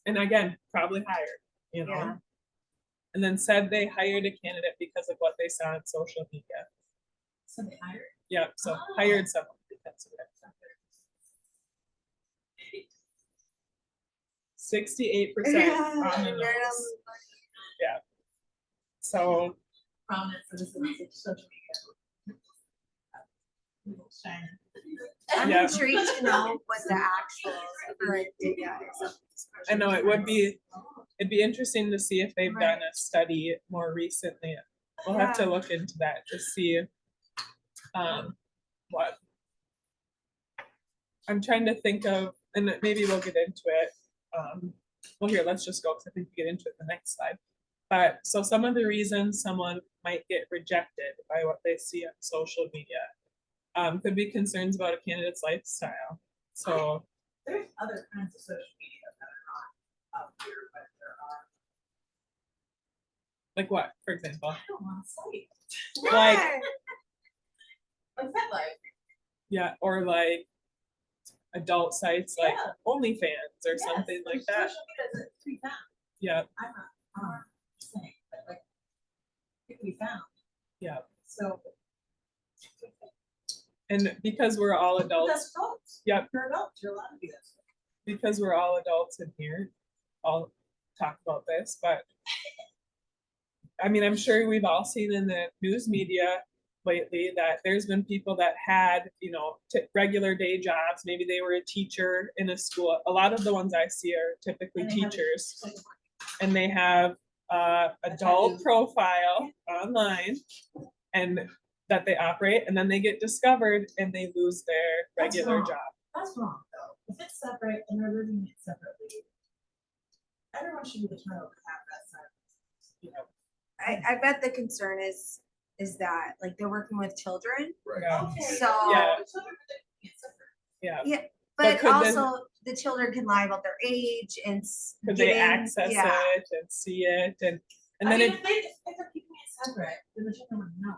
Speaker 1: And again, probably higher, you know?
Speaker 2: Yeah.
Speaker 1: And then said they hired a candidate because of what they saw on social media.
Speaker 5: So they hired?
Speaker 1: Yeah, so hired someone because of it. 68% on the nose. Yeah. So
Speaker 5: Prominent citizens of social media. Shining.
Speaker 2: I'm
Speaker 1: Yeah.
Speaker 2: intrigued to know what the actual current data is.
Speaker 1: I know it'd be interesting to see if they've done a study more recently. We'll have to look into that to see what I'm trying to think of, and maybe we'll get into it. Well, here, let's just go because I think we get into it in the next slide. But so some of the reasons someone might get rejected by what they see on social media could be concerns about a candidate's lifestyle. So
Speaker 5: There's other kinds of social media that are not out here, but there are.
Speaker 1: like what, for example?
Speaker 5: I don't want to say.
Speaker 1: Like,
Speaker 5: What's that like?
Speaker 1: yeah, or like adult sites like
Speaker 5: Yeah.
Speaker 1: OnlyFans or
Speaker 5: Yes,
Speaker 1: something like
Speaker 5: there's
Speaker 1: that.
Speaker 5: Social media that can be found.
Speaker 1: Yeah,
Speaker 5: I'm not saying, but like, it can be found.
Speaker 1: yeah.
Speaker 5: So.
Speaker 1: And because we're all
Speaker 5: But
Speaker 1: adults,
Speaker 5: that's adults.
Speaker 1: Yep.
Speaker 5: You're adults, you're allowed to do that.
Speaker 1: because we're all adults in here, I'll talk about this, but I mean, I'm sure we've all seen in the news media lately that there's been people that had, you know, regular day jobs. Maybe they were a teacher in a school. A lot of the ones I see are typically
Speaker 5: And they have
Speaker 1: teachers, and they have adult profile online and that they operate, and then they get discovered and they lose their
Speaker 5: That's
Speaker 1: regular
Speaker 5: wrong.
Speaker 1: job.
Speaker 5: That's wrong, though. If it's separate and they're living it separately, everyone should be entitled to have that side. You know,
Speaker 2: I bet the concern is that like they're working with children,
Speaker 4: Right.
Speaker 1: Yeah.
Speaker 5: okay.
Speaker 2: So-
Speaker 1: Yeah.
Speaker 5: The children are living it separate.
Speaker 1: Yeah.
Speaker 2: but
Speaker 1: could they-
Speaker 2: also the children can lie about their age and
Speaker 1: Could they
Speaker 2: getting-
Speaker 1: access
Speaker 2: yeah.
Speaker 1: it and see it and
Speaker 5: I
Speaker 1: then
Speaker 5: mean,
Speaker 1: it,
Speaker 5: if they're keeping it separate, then the children would know.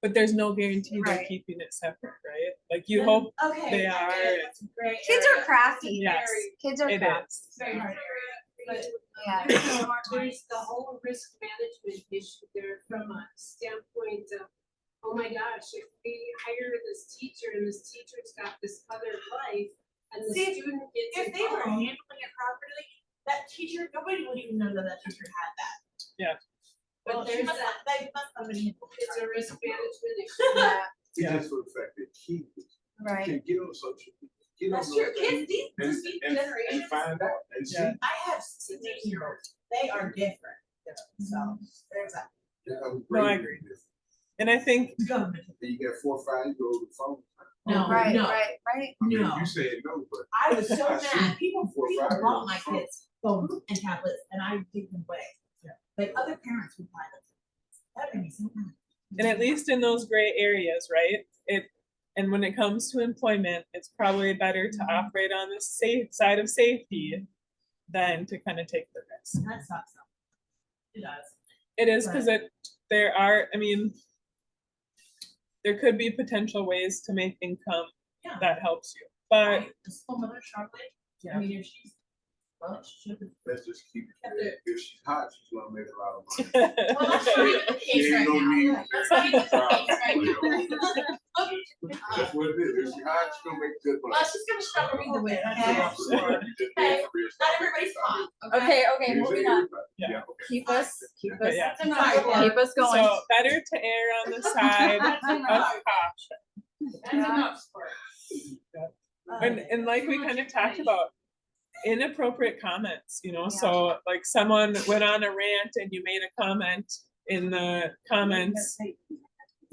Speaker 1: but there's no guarantee they're
Speaker 2: Right.
Speaker 1: keeping it separate, right? Like you
Speaker 5: Then,
Speaker 1: hope
Speaker 5: okay,
Speaker 1: they
Speaker 5: I get
Speaker 1: are,
Speaker 5: it, that's a gray
Speaker 2: Kids
Speaker 5: area.
Speaker 2: are crafty.
Speaker 1: Yes,
Speaker 2: Kids are
Speaker 1: it
Speaker 2: crafty.
Speaker 1: is.
Speaker 5: It's a very hard area, but
Speaker 2: Yeah.
Speaker 6: There's the whole risk management issue there from a standpoint of, oh my gosh, if we hire this teacher and this teacher's got this other life and the
Speaker 5: See,
Speaker 6: student gets
Speaker 5: If they were
Speaker 6: involved.
Speaker 5: handling it properly, that teacher, nobody would even know that that teacher had that.
Speaker 6: But
Speaker 5: Well,
Speaker 6: there's
Speaker 5: must
Speaker 6: that,
Speaker 5: they must have been.
Speaker 6: it's a risk management issue.
Speaker 2: Yeah,
Speaker 4: It's just for the fact that kids
Speaker 2: right.
Speaker 4: can get on social media, get on
Speaker 5: That's
Speaker 4: those
Speaker 5: true.
Speaker 4: things
Speaker 5: Kids, these
Speaker 4: and
Speaker 5: generations.
Speaker 4: find out and see.
Speaker 1: Yeah.
Speaker 5: I have 16-year-olds. They are different. So there's that.
Speaker 4: Yeah,
Speaker 1: No, I agree. And I think,
Speaker 5: Government.
Speaker 4: You got 4 or 5 year old phone.
Speaker 5: No,
Speaker 2: Right,
Speaker 5: no.
Speaker 2: right, right.
Speaker 4: I mean,
Speaker 5: No.
Speaker 4: you said no, but
Speaker 5: I was so
Speaker 4: I see
Speaker 5: mad. People
Speaker 4: 4 or 5 year
Speaker 5: bought
Speaker 4: olds
Speaker 5: my
Speaker 4: phone.
Speaker 5: kids phones and tablets, and I gave them away. But other parents would buy them. That made me so mad.
Speaker 1: and at least in those gray areas, right? And when it comes to employment, it's probably better to operate on the safe side of safety than to kind of take the risk.
Speaker 5: And that sucks. It does.
Speaker 1: It is because there are, I mean, there could be potential ways to make income
Speaker 5: Yeah.
Speaker 1: that helps you, but
Speaker 5: Right. The school mother struggling.
Speaker 1: Yeah.
Speaker 5: I mean, if she's, well, she should have.
Speaker 4: Let's just keep it
Speaker 5: Kept
Speaker 4: there. If she's hot, she's gonna make a lot of money.
Speaker 5: Well, that's not even the
Speaker 4: She
Speaker 5: case
Speaker 4: ain't
Speaker 5: right
Speaker 4: no
Speaker 5: now.
Speaker 4: need.
Speaker 5: That's not even the case right
Speaker 4: That's what it is. If she's hot, she's gonna make good money.
Speaker 5: Well, she's gonna struggle either way, okay?
Speaker 4: Absolutely. Just
Speaker 5: Hey,
Speaker 4: make career
Speaker 5: Not
Speaker 4: stuff.
Speaker 5: everybody's hot,
Speaker 7: Okay, okay,
Speaker 4: You say
Speaker 7: moving on.
Speaker 4: everybody.
Speaker 1: Yeah.
Speaker 4: Yeah, okay.
Speaker 7: Keep us,
Speaker 1: But yeah.
Speaker 5: That's enough.
Speaker 7: keep us going.
Speaker 1: So better to err on the side
Speaker 5: That's
Speaker 1: of
Speaker 5: enough.
Speaker 1: caution.
Speaker 5: That's enough sport.
Speaker 1: And like we kind of talked about, inappropriate comments, you know,
Speaker 2: Yeah.
Speaker 1: so like someone went on a rant and you made a comment in the comments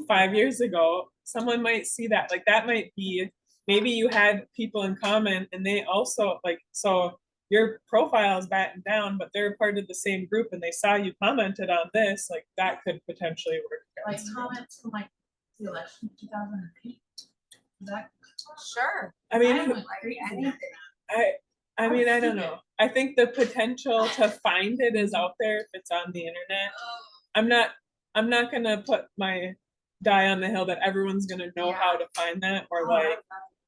Speaker 1: 5 years ago, someone might see that, like that might be, maybe you had people in comment and they also like, so your profile is battened down, but they're part of the same group and they saw you commented on this, like that could potentially work.
Speaker 5: Like
Speaker 1: against you.
Speaker 5: comments from like the election of 2008. That.
Speaker 2: Sure.
Speaker 1: I mean,
Speaker 5: went
Speaker 2: Like
Speaker 5: crazy.
Speaker 2: anything.
Speaker 1: I mean, I don't know. I think the potential to find it is out there if it's on the internet. I'm not gonna put my die on the hill that everyone's gonna know how to find that or like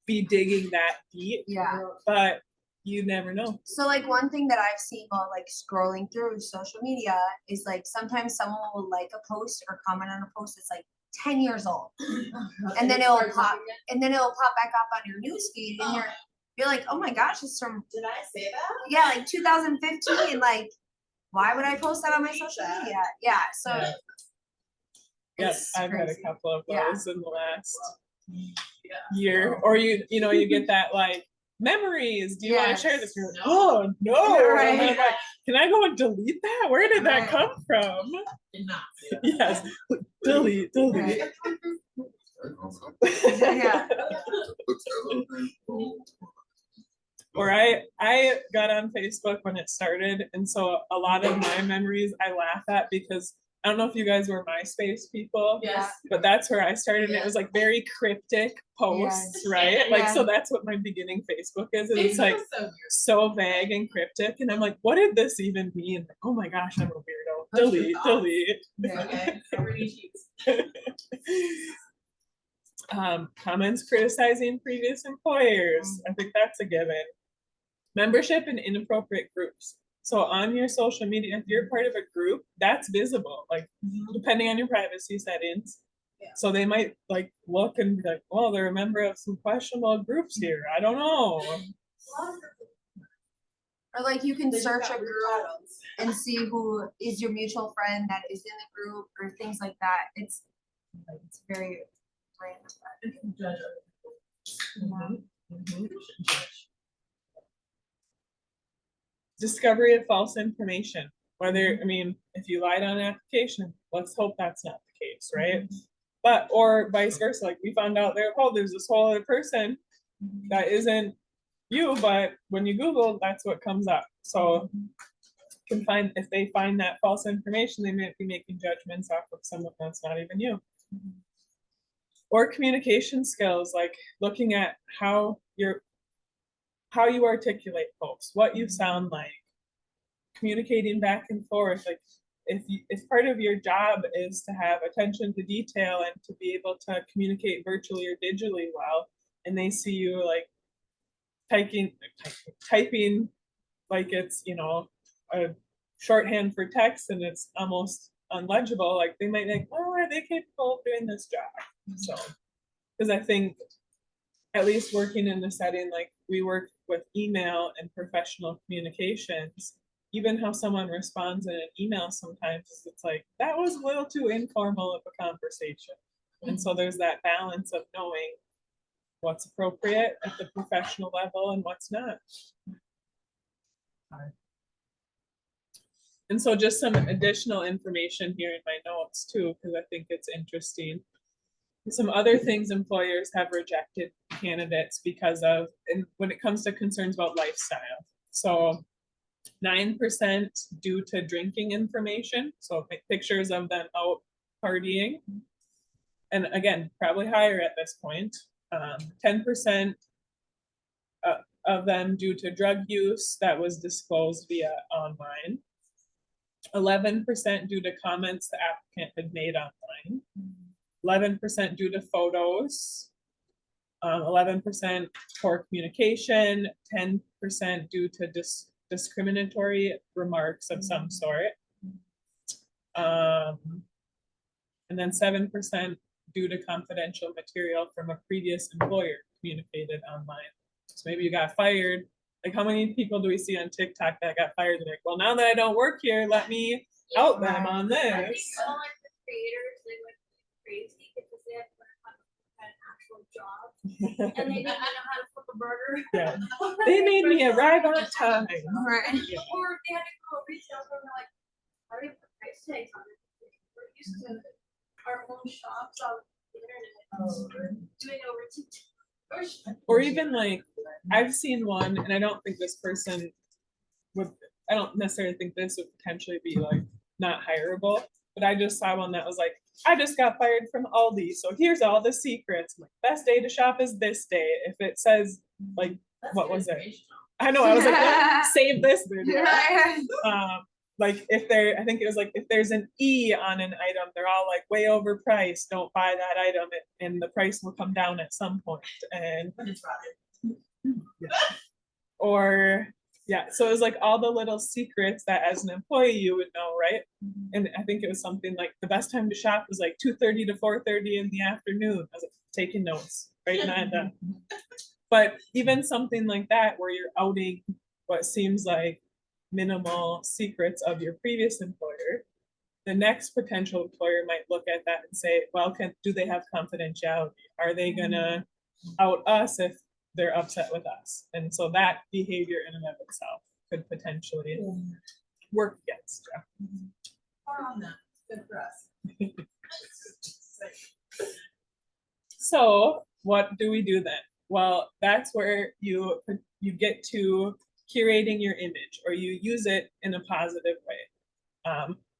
Speaker 1: be digging that deep,
Speaker 2: Yeah.
Speaker 1: but you never know.
Speaker 2: So like one thing that I've seen while like scrolling through social media is like sometimes someone will like a post or comment on a post that's like 10 years old. And then it'll pop back up on your newsfeed and you're like, oh my gosh, it's from
Speaker 5: Did I say that?
Speaker 2: yeah, like 2015. Like, why would I post that on my social media? Yeah, so
Speaker 1: Yeah. Yes,
Speaker 2: it's
Speaker 1: I've had a
Speaker 2: crazy.
Speaker 1: couple of
Speaker 2: Yeah.
Speaker 1: those in the last year. Or you know, you get that like memories. Do you want to share this? You're like, oh no.
Speaker 2: Right.
Speaker 1: And I'm like, can I go and delete that? Where did that
Speaker 2: Right.
Speaker 1: come from?
Speaker 5: Did not.
Speaker 1: Yes. Delete.
Speaker 2: Right. Yeah.
Speaker 1: Or I got on Facebook when it started, and so a lot of my memories I laugh at because I don't know if you guys were MySpace people,
Speaker 5: Yes.
Speaker 1: but that's where I started. And it was like very cryptic posts,
Speaker 2: Yes.
Speaker 1: right? Like
Speaker 2: Yeah.
Speaker 1: so that's what my beginning Facebook is. And it's like
Speaker 5: Facebook is so weird.
Speaker 1: so vague and cryptic, and I'm like, what did this even mean? Like, oh my gosh, I'm a weirdo.
Speaker 5: What's your
Speaker 1: Delete,
Speaker 5: thoughts?
Speaker 1: delete.
Speaker 5: Okay. Everybody cheats.
Speaker 1: Comments criticizing previous employers. I think that's a given. Membership in inappropriate groups. So on your social media, if you're part of a group, that's visible, like depending on your privacy settings.
Speaker 5: Yeah.
Speaker 1: So they might like look and be like, well, they're a member of some questionable groups here. I don't know.
Speaker 2: Or like you can
Speaker 5: They just
Speaker 2: search
Speaker 5: got
Speaker 2: a
Speaker 5: weird
Speaker 2: group
Speaker 5: titles.
Speaker 2: and see who is your mutual friend that is in the group or things like that. It's very random.
Speaker 5: You can judge other people.
Speaker 1: Mhm.
Speaker 5: You shouldn't judge.
Speaker 1: Discovery of false information. Whether, I mean, if you lied on an application, let's hope that's not the case, right? But, or vice versa, like we found out there, oh, there's this whole other person that isn't you, but when you Google, that's what comes up. So can find, if they find that false information, they might be making judgments off of someone that's not even you. Or communication skills, like looking at how you articulate posts, what you sound like, communicating back and forth. Like if part of your job is to have attention to detail and to be able to communicate virtually or digitally well, and they see you like typing like it's, you know, a shorthand for text and it's almost unlegible, like they might think, well, are they capable of doing this job? So, because I think at least working in a setting like we work with email and professional communications, even how someone responds in an email sometimes, it's like, that was a little too informal of a conversation. And so there's that balance of knowing what's appropriate at the professional level and what's not. And so just some additional information here in my notes too, because I think it's interesting. Some other things employers have rejected candidates because of, and when it comes to concerns about lifestyle. So 9% due to drinking information. So pictures of them out partying. And again, probably higher at this point. 10% of them due to drug use that was disclosed via online. 11% due to comments the applicant had made online. 11% due to photos. 11% poor communication. 10% due to discriminatory remarks of some sort. And then 7% due to confidential material from a previous employer communicated online. So maybe you got fired. Like, how many people do we see on TikTok that got fired? They're like, well, now that I don't work here, let me out them on
Speaker 7: I think
Speaker 1: this.
Speaker 7: all like the creators, they went crazy because they had to learn how to have an actual job and they didn't know how to flip a burger.
Speaker 1: Yeah. They made me arrive on time.
Speaker 2: Right.
Speaker 7: Or they had to go to retail and they're like, how do you put price tags on it? We're used to our own shops on the internet doing over TikTok.
Speaker 1: Or even like, I've seen one, and I don't think this person would, I don't necessarily think this would potentially be like not hireable, but I just saw one that was like, I just got fired from Aldi, so here's all the secrets. I'm like, best day to shop is this day. If it says like, what was it? I know, I was like, yeah, save this video. Like if there, I think it was like, if there's an E on an item, they're all like way overpriced, don't buy that item, and the price will come down at some point. And
Speaker 5: It's rotted.
Speaker 1: yeah. Or yeah, so it was like all the little secrets that as an employee you would know, right? And I think it was something like the best time to shop was like 2:30 to 4:30 in the afternoon. I was like, taking notes, writing that down. But even something like that where you're outing what seems like minimal secrets of your previous employer, the next potential employer might look at that and say, well, do they have confidentiality? Are they gonna out us if they're upset with us? And so that behavior in and of itself could potentially work against you.
Speaker 5: More on that, good for us.
Speaker 1: So what do we do then? Well, that's where you get to curating your image, or you use it in a positive way.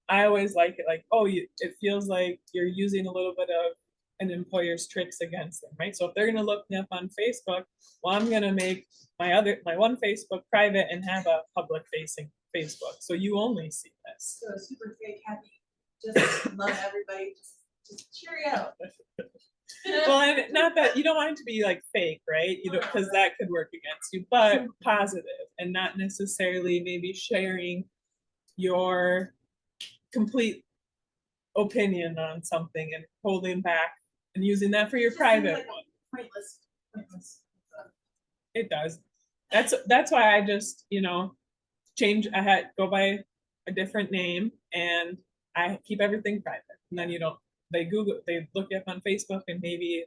Speaker 1: I always like it like, oh, it feels like you're using a little bit of an employer's tricks against them, right? So if they're gonna look me up on Facebook, well, I'm gonna make my one Facebook private and have a public facing Facebook, so you only see this.
Speaker 5: So super fake happy, just love everybody, just cheerio.
Speaker 1: Well, and not that you don't want it to be like fake, right? You don't, because that could work against you, but positive, and not necessarily maybe sharing your complete opinion on something and holding back and using that for your
Speaker 5: Just
Speaker 1: private
Speaker 5: seems like
Speaker 1: one.
Speaker 5: Pointless.
Speaker 1: It does. That's why I just, change. Go by a different name, and I keep everything private. And then they look you up on Facebook, and maybe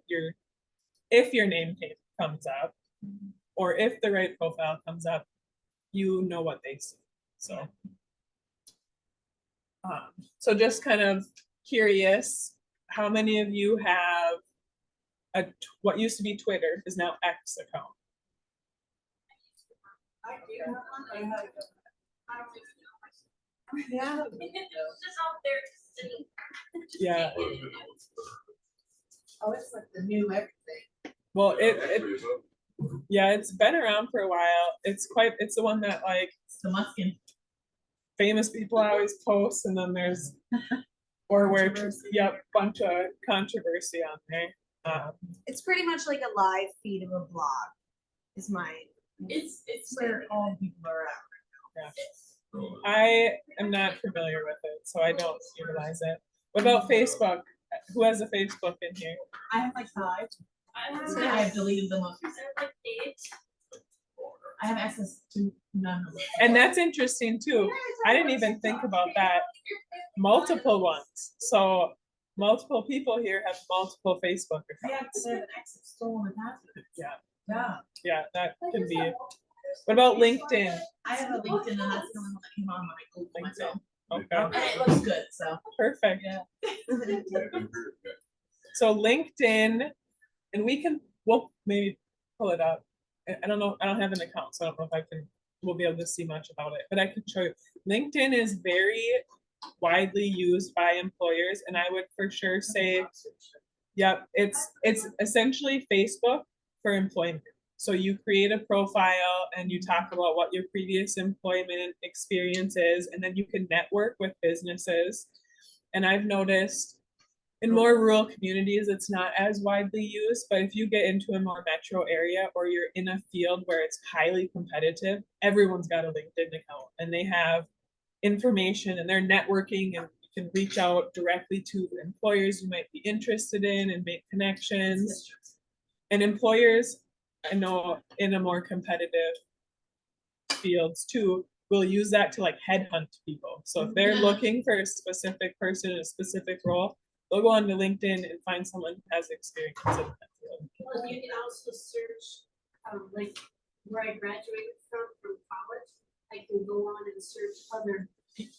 Speaker 1: if your name comes up, or if the right profile comes up, you know what they see. So, so just kind of curious, how many of you have what used to be Twitter is now X account?
Speaker 5: I do have one, but I have.
Speaker 7: I don't even know myself.
Speaker 5: Yeah.
Speaker 7: It's just out there sitting.
Speaker 1: Yeah.
Speaker 5: Oh, it's like the new everything.
Speaker 1: Well, it's been around for a while. It's the one that like
Speaker 5: It's the Muskin.
Speaker 1: famous people always post, and then there's or where
Speaker 5: Controversy.
Speaker 1: bunch of controversy on there.
Speaker 2: It's pretty much like a live feed of a blog, is my.
Speaker 5: It's where all people are at.
Speaker 1: Yeah. I am not familiar with it, so I don't utilize it. What about Facebook? Who has a Facebook in here?
Speaker 5: I have like 5.
Speaker 7: I
Speaker 5: I've deleted the most.
Speaker 7: have like 8.
Speaker 5: I have access to none of it.
Speaker 1: And that's interesting too. I didn't even think about that. Multiple ones. So multiple people here have multiple Facebook
Speaker 5: I have
Speaker 1: accounts.
Speaker 5: to have an access stolen password.
Speaker 1: Yeah.
Speaker 5: Yeah,
Speaker 1: Yeah, that can be. What about LinkedIn?
Speaker 5: I have a LinkedIn and that's the only one that came on when I Googled myself.
Speaker 1: Okay,
Speaker 5: And it looks good, so.
Speaker 1: perfect.
Speaker 5: Yeah.
Speaker 1: So LinkedIn, and we'll maybe pull it up. I don't know, I don't have an account, so I don't know if we'll be able to see much about it, but I can show you. LinkedIn is very widely used by employers, and I would for sure say, yep, it's essentially Facebook for employment. So you create a profile and you talk about what your previous employment experience is, and then you can network with businesses. And I've noticed in more rural communities, it's not as widely used, but if you get into a more metro area or you're in a field where it's highly competitive, everyone's got a LinkedIn account and they have information and they're networking, and you can reach out directly to employers you might be interested in and make connections. And employers, I know in a more competitive fields too, will use that to like headhunt people. So if they're looking for a specific person in a specific role, they'll go onto LinkedIn and find someone who has experience in that field.
Speaker 6: Well, you can also search, like where I graduated from college, I can go on and search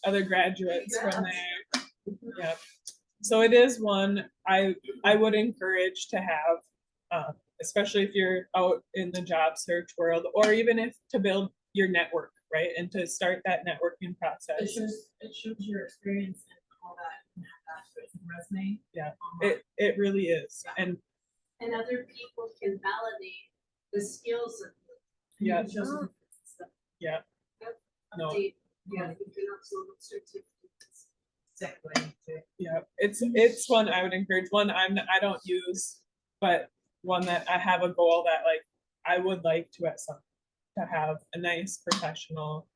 Speaker 1: Other graduates from there. Yeah. So it is one I would encourage to have, especially if you're out in the job search world, or even if to build your network, right? And to start that networking
Speaker 5: It
Speaker 1: process.
Speaker 5: shows your experience and all that, and have that as a resume.
Speaker 1: Yeah.
Speaker 5: online.
Speaker 1: It really is. And
Speaker 6: and other people can validate the skills of
Speaker 1: yeah,
Speaker 5: It shows the stuff.
Speaker 1: yeah. No.
Speaker 6: update. Yeah, you can upload certificates.
Speaker 5: Exactly.
Speaker 1: Yeah, it's one I would encourage. One I don't use, but one that I have a goal that like I would like to at some to have a nice professional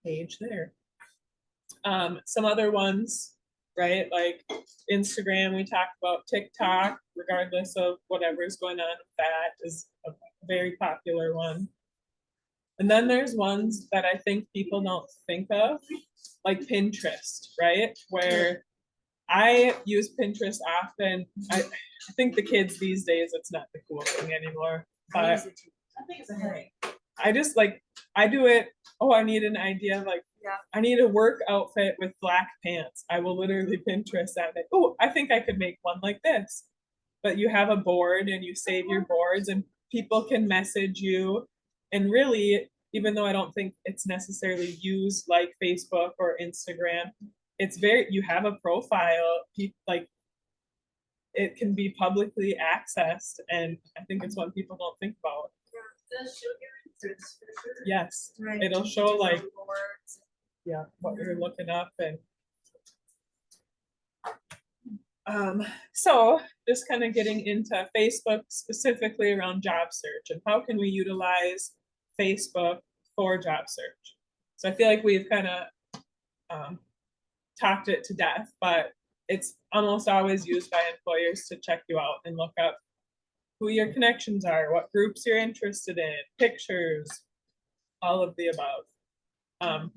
Speaker 1: page there. Some other ones, right? Like Instagram, we talked about. TikTok, regardless of whatever's going on with that, is a very popular one. And then there's ones that I think people don't think of, like Pinterest, right? Where I use Pinterest often. I think the kids these days, it's not the cool thing anymore.
Speaker 5: I
Speaker 1: But
Speaker 5: think it's a headache.
Speaker 1: I just like, I do it. Oh, I need an idea. Like,
Speaker 2: Yeah.
Speaker 1: I need a work outfit with black pants. I will literally Pinterest that. Like, oh, I think I could make one like this. But you have a board and you save your boards, and people can message you. And really, even though I don't think it's necessarily used like Facebook or Instagram, it's you have a profile, like it can be publicly accessed. And I think it's what people don't think about.
Speaker 6: It does show your interest for sure.
Speaker 1: Yes,
Speaker 2: Right.
Speaker 1: it'll show like,
Speaker 2: Boards.
Speaker 1: yeah, what you're looking up. And so just kind of getting into Facebook specifically around job search and how can we utilize Facebook for job search. So I feel like we've kind of talked it to death, but it's almost always used by employers to check you out and look up who your connections are, what groups you're interested in, pictures, all of the above.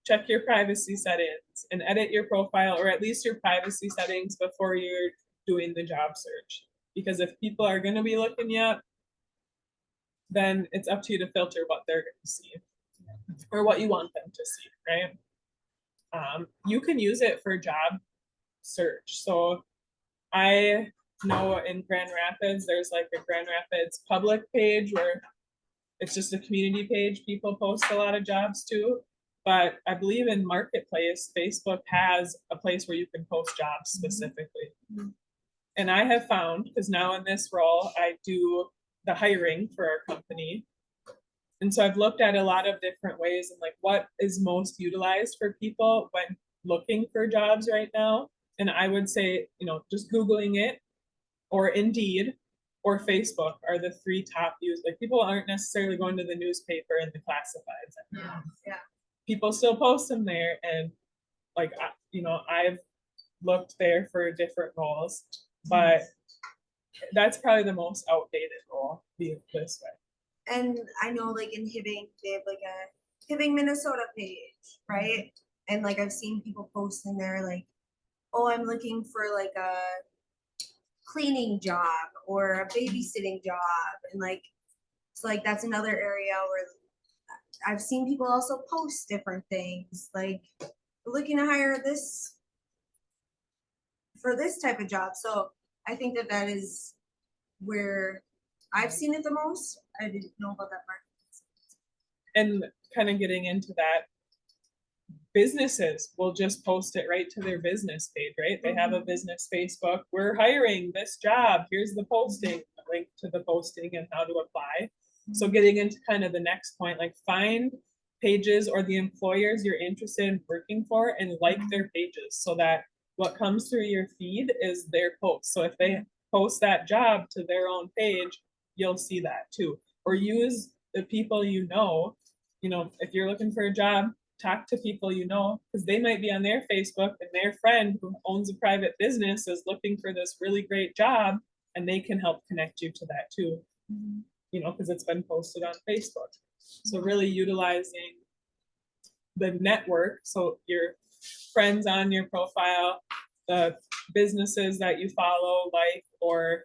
Speaker 1: Check your privacy settings and edit your profile, or at least your privacy settings, before you're doing the job search. Because if people are going to be looking you up, then it's up to you to filter what they're going to see or what you want them to see, right? You can use it for job search. So I know in Grand Rapids, there's like a Grand Rapids public page where it's just a community page people post a lot of jobs to. But I believe in Marketplace, Facebook has a place where you can post jobs specifically. And I have found, because now in this role, I do the hiring for our company. And so I've looked at a lot of different ways and like what is most utilized for people when looking for jobs right now. And I would say, just Googling it, or Indeed, or Facebook are the three top used. Like people aren't necessarily going to the newspaper and the classifieds anymore.
Speaker 2: Yeah.
Speaker 1: People still post them there, and like I've looked there for different roles, but that's probably the most outdated role, be it this way.
Speaker 2: and I know like in Hibbing, they have like a Hibbing, Minnesota page, right? And like I've seen people post in there like, oh, I'm looking for like a cleaning job or a babysitting job. And like, so like that's another area where I've seen people also post different things, like looking to hire this for this type of job. So I think that that is where I've seen it the most. I didn't know about that part.
Speaker 1: And kind of getting into that, businesses will just post it right to their business page, right? They have a business Facebook. We're hiring this job. Here's the posting, a link to the posting and how to apply. So getting into kind of the next point, like find pages or the employers you're interested in working for and like their pages so that what comes through your feed is their post. So if they post that job to their own page, you'll see that too. Or use the people you know, if you're looking for a job, talk to people you know, because they might be on their Facebook and their friend who owns a private business is looking for this really great job and they can help connect you to that too, because it's been posted on Facebook. So really utilizing the network, so your friends on your profile, the businesses that you follow, like, or,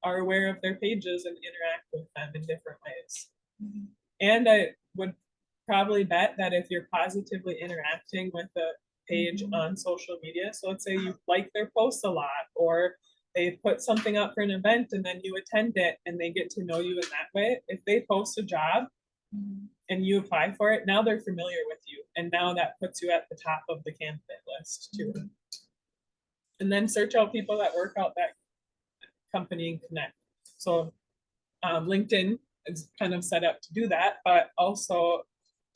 Speaker 1: are aware of their pages and interact with them in different ways. And I would probably bet that if you're positively interacting with the page on social media, so let's say you like their posts a lot, or they put something up for an event and then you attend it and they get to know you in that way. If they post a job and you apply for it, now they're familiar with you. And now that puts you at the top of the candidate list too. And then search out people that work out that company and connect. So LinkedIn is kind of set up to do that, but also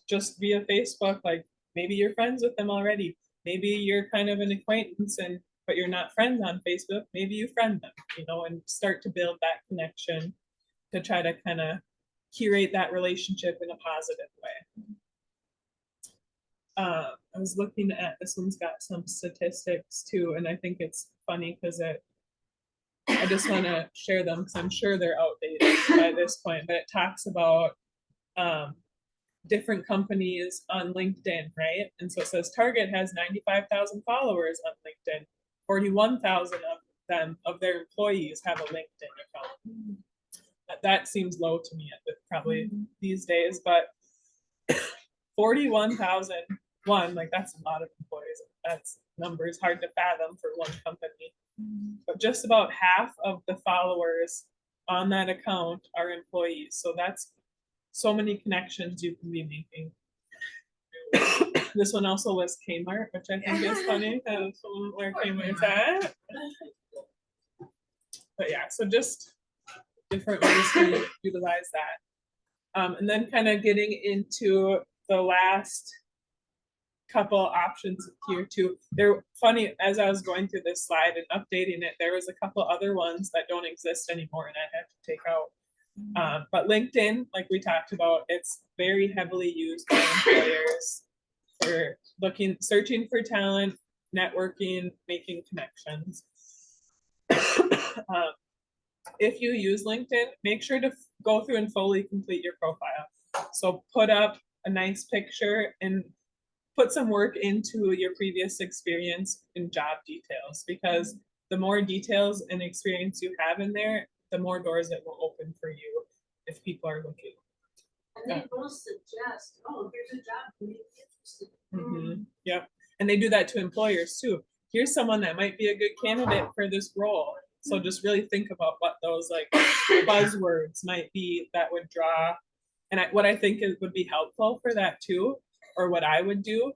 Speaker 1: just via Facebook, like maybe you're friends with them already. Maybe you're kind of an acquaintance but you're not friends on Facebook. Maybe you friend them, and start to build that connection to try to kind of curate that relationship in a positive way. I was looking at, this one's got some statistics too, and I think it's funny because I just want to share them because I'm sure they're outdated by this point, but it talks about different companies on LinkedIn, right? And so it says Target has 95,000 followers on LinkedIn. 41,000 of them, of their employees, have a LinkedIn account. That seems low to me probably these days, but 41,001, like that's a lot of employees. That's numbers hard to fathom for one company. But just about half of the followers on that account are employees. So that's so many connections you can be making. This one also lists Kmart, which I think is funny. Where Kmart's at. But yeah, so just different ways to utilize that. And then kind of getting into the last couple options here too. They're funny, as I was going through this slide and updating it, there was a couple other ones that don't exist anymore and I had to take out. But LinkedIn, like we talked about, it's very heavily used by employers for searching for talent, networking, making connections. If you use LinkedIn, make sure to go through and fully complete your profile. So put up a nice picture and put some work into your previous experience and job details, because the more details and experience you have in there, the more doors it will open for you if people are looking.
Speaker 6: And they will suggest, oh, here's a job you may be interested in.
Speaker 1: Yep. And they do that to employers too. Here's someone that might be a good candidate for this role. So just really think about what those like buzzwords might be that would draw. And what I think would be helpful for that too, or what I would do,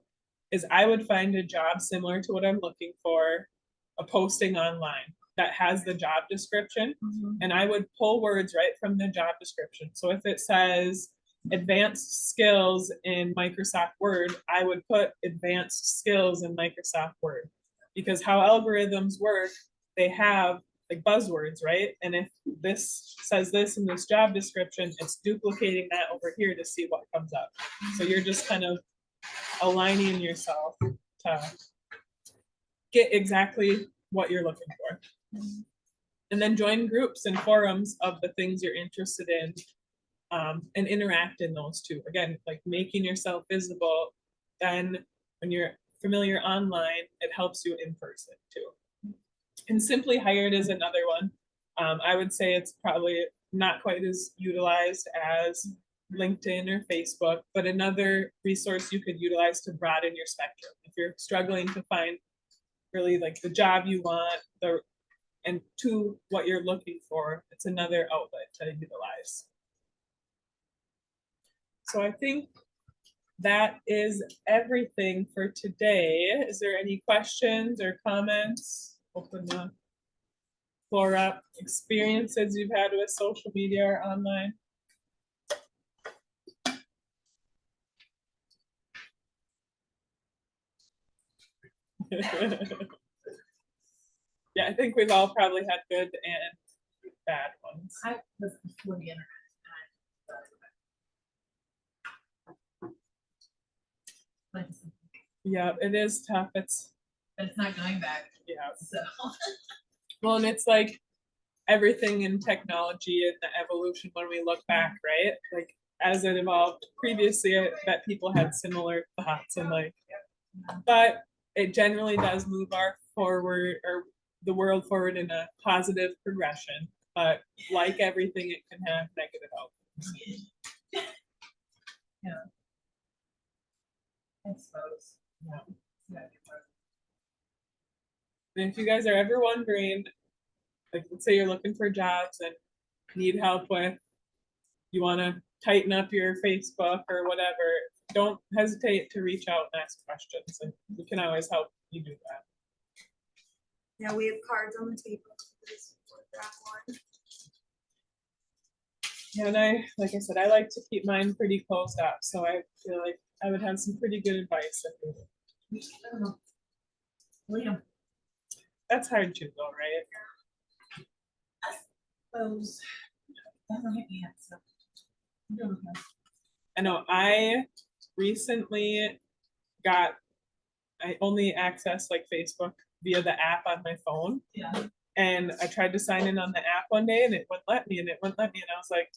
Speaker 1: is I would find a job similar to what I'm looking for, a posting online that has the job description, and I would pull words right from the job description. So if it says advanced skills in Microsoft Word, I would put advanced skills in Microsoft Word, because how algorithms work, they have like buzzwords, right? And if this says this in this job description, it's duplicating that over here to see what comes up. So you're just kind of aligning yourself to get exactly what you're looking for. And then join groups and forums of the things you're interested in, and interact in those too. Again, like making yourself visible. Then when you're familiar online, it helps you in person too. And Simply Hired is another one. I would say it's probably not quite as utilized as LinkedIn or Facebook, but another resource you could utilize to broaden your spectrum. If you're struggling to find really like the job you want, and to what you're looking for, it's another outlet to utilize. So I think that is everything for today. Is there any questions or comments? Open the floor up. Experiences you've had with social media or online? Yeah, I think we've all probably had good and bad ones.
Speaker 5: I was before the internet. But
Speaker 1: Yeah, it is tough. It's
Speaker 5: it's not going back,
Speaker 1: yeah.
Speaker 5: so.
Speaker 1: Well, and it's like everything in technology and the evolution when we look back, right? Like as it evolved previously, that people had similar thoughts and like, but it generally does move our forward or the world forward in a positive progression. But like everything, it can have negative outcomes.
Speaker 5: I suppose.
Speaker 1: Yeah.
Speaker 5: Yeah.
Speaker 1: And if you guys are ever wondering, like let's say you're looking for jobs and need help with, you want to tighten up your Facebook or whatever, don't hesitate to reach out and ask questions, and we can always help you do that.
Speaker 2: Yeah, we have cards on the table. That one.
Speaker 1: Yeah, and like I said, I like to keep mine pretty closed up, so I feel like I would have some pretty good advice.
Speaker 5: I don't know. William,
Speaker 1: That's hard too, though, right?
Speaker 5: those. Doesn't hit me yet, so. I'm doing okay.
Speaker 1: I know I recently I only access like Facebook via the app on my phone.
Speaker 5: Yeah.
Speaker 1: And I tried to sign in on the app one day and it wouldn't let me and it wouldn't let me. And I was like,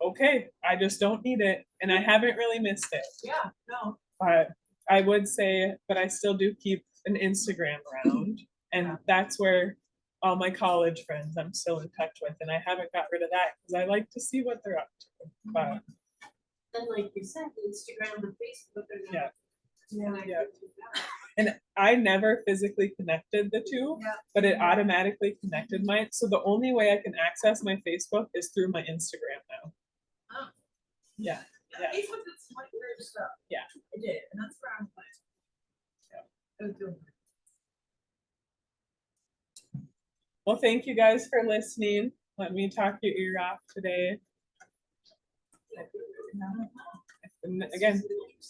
Speaker 1: okay, I just don't need it. And I haven't really missed it.
Speaker 5: Yeah, no.
Speaker 1: But I would say, but I still do keep an Instagram around. And that's where all my college friends I'm still in touch with. And I haven't got rid of that because I like to see what they're up to. But
Speaker 6: And like you said, Instagram and Facebook are
Speaker 1: yeah.
Speaker 6: not.
Speaker 1: Yeah. And I never physically connected the two,
Speaker 2: Yeah.
Speaker 1: but it automatically connected mine. So the only way I can access my Facebook is through my Instagram now.
Speaker 5: Oh.
Speaker 1: Yeah.
Speaker 5: Yeah. Facebook did some like weird stuff.
Speaker 1: Yeah.
Speaker 5: It did, and that's where I'm like. Yeah. It was doing.
Speaker 1: Well, thank you guys for listening. Let me talk your ear off today. And again, if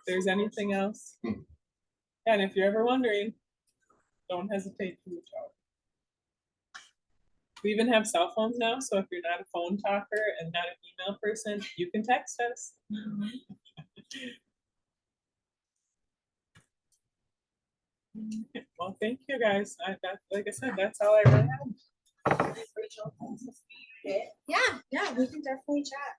Speaker 1: there's anything else, and if you're ever wondering, don't hesitate to reach out. We even have cell phones now, so if you're not a phone talker and not an email person, you can text us. Well, thank you guys. Like I said, that's all I really have.
Speaker 2: Yeah, we can definitely chat.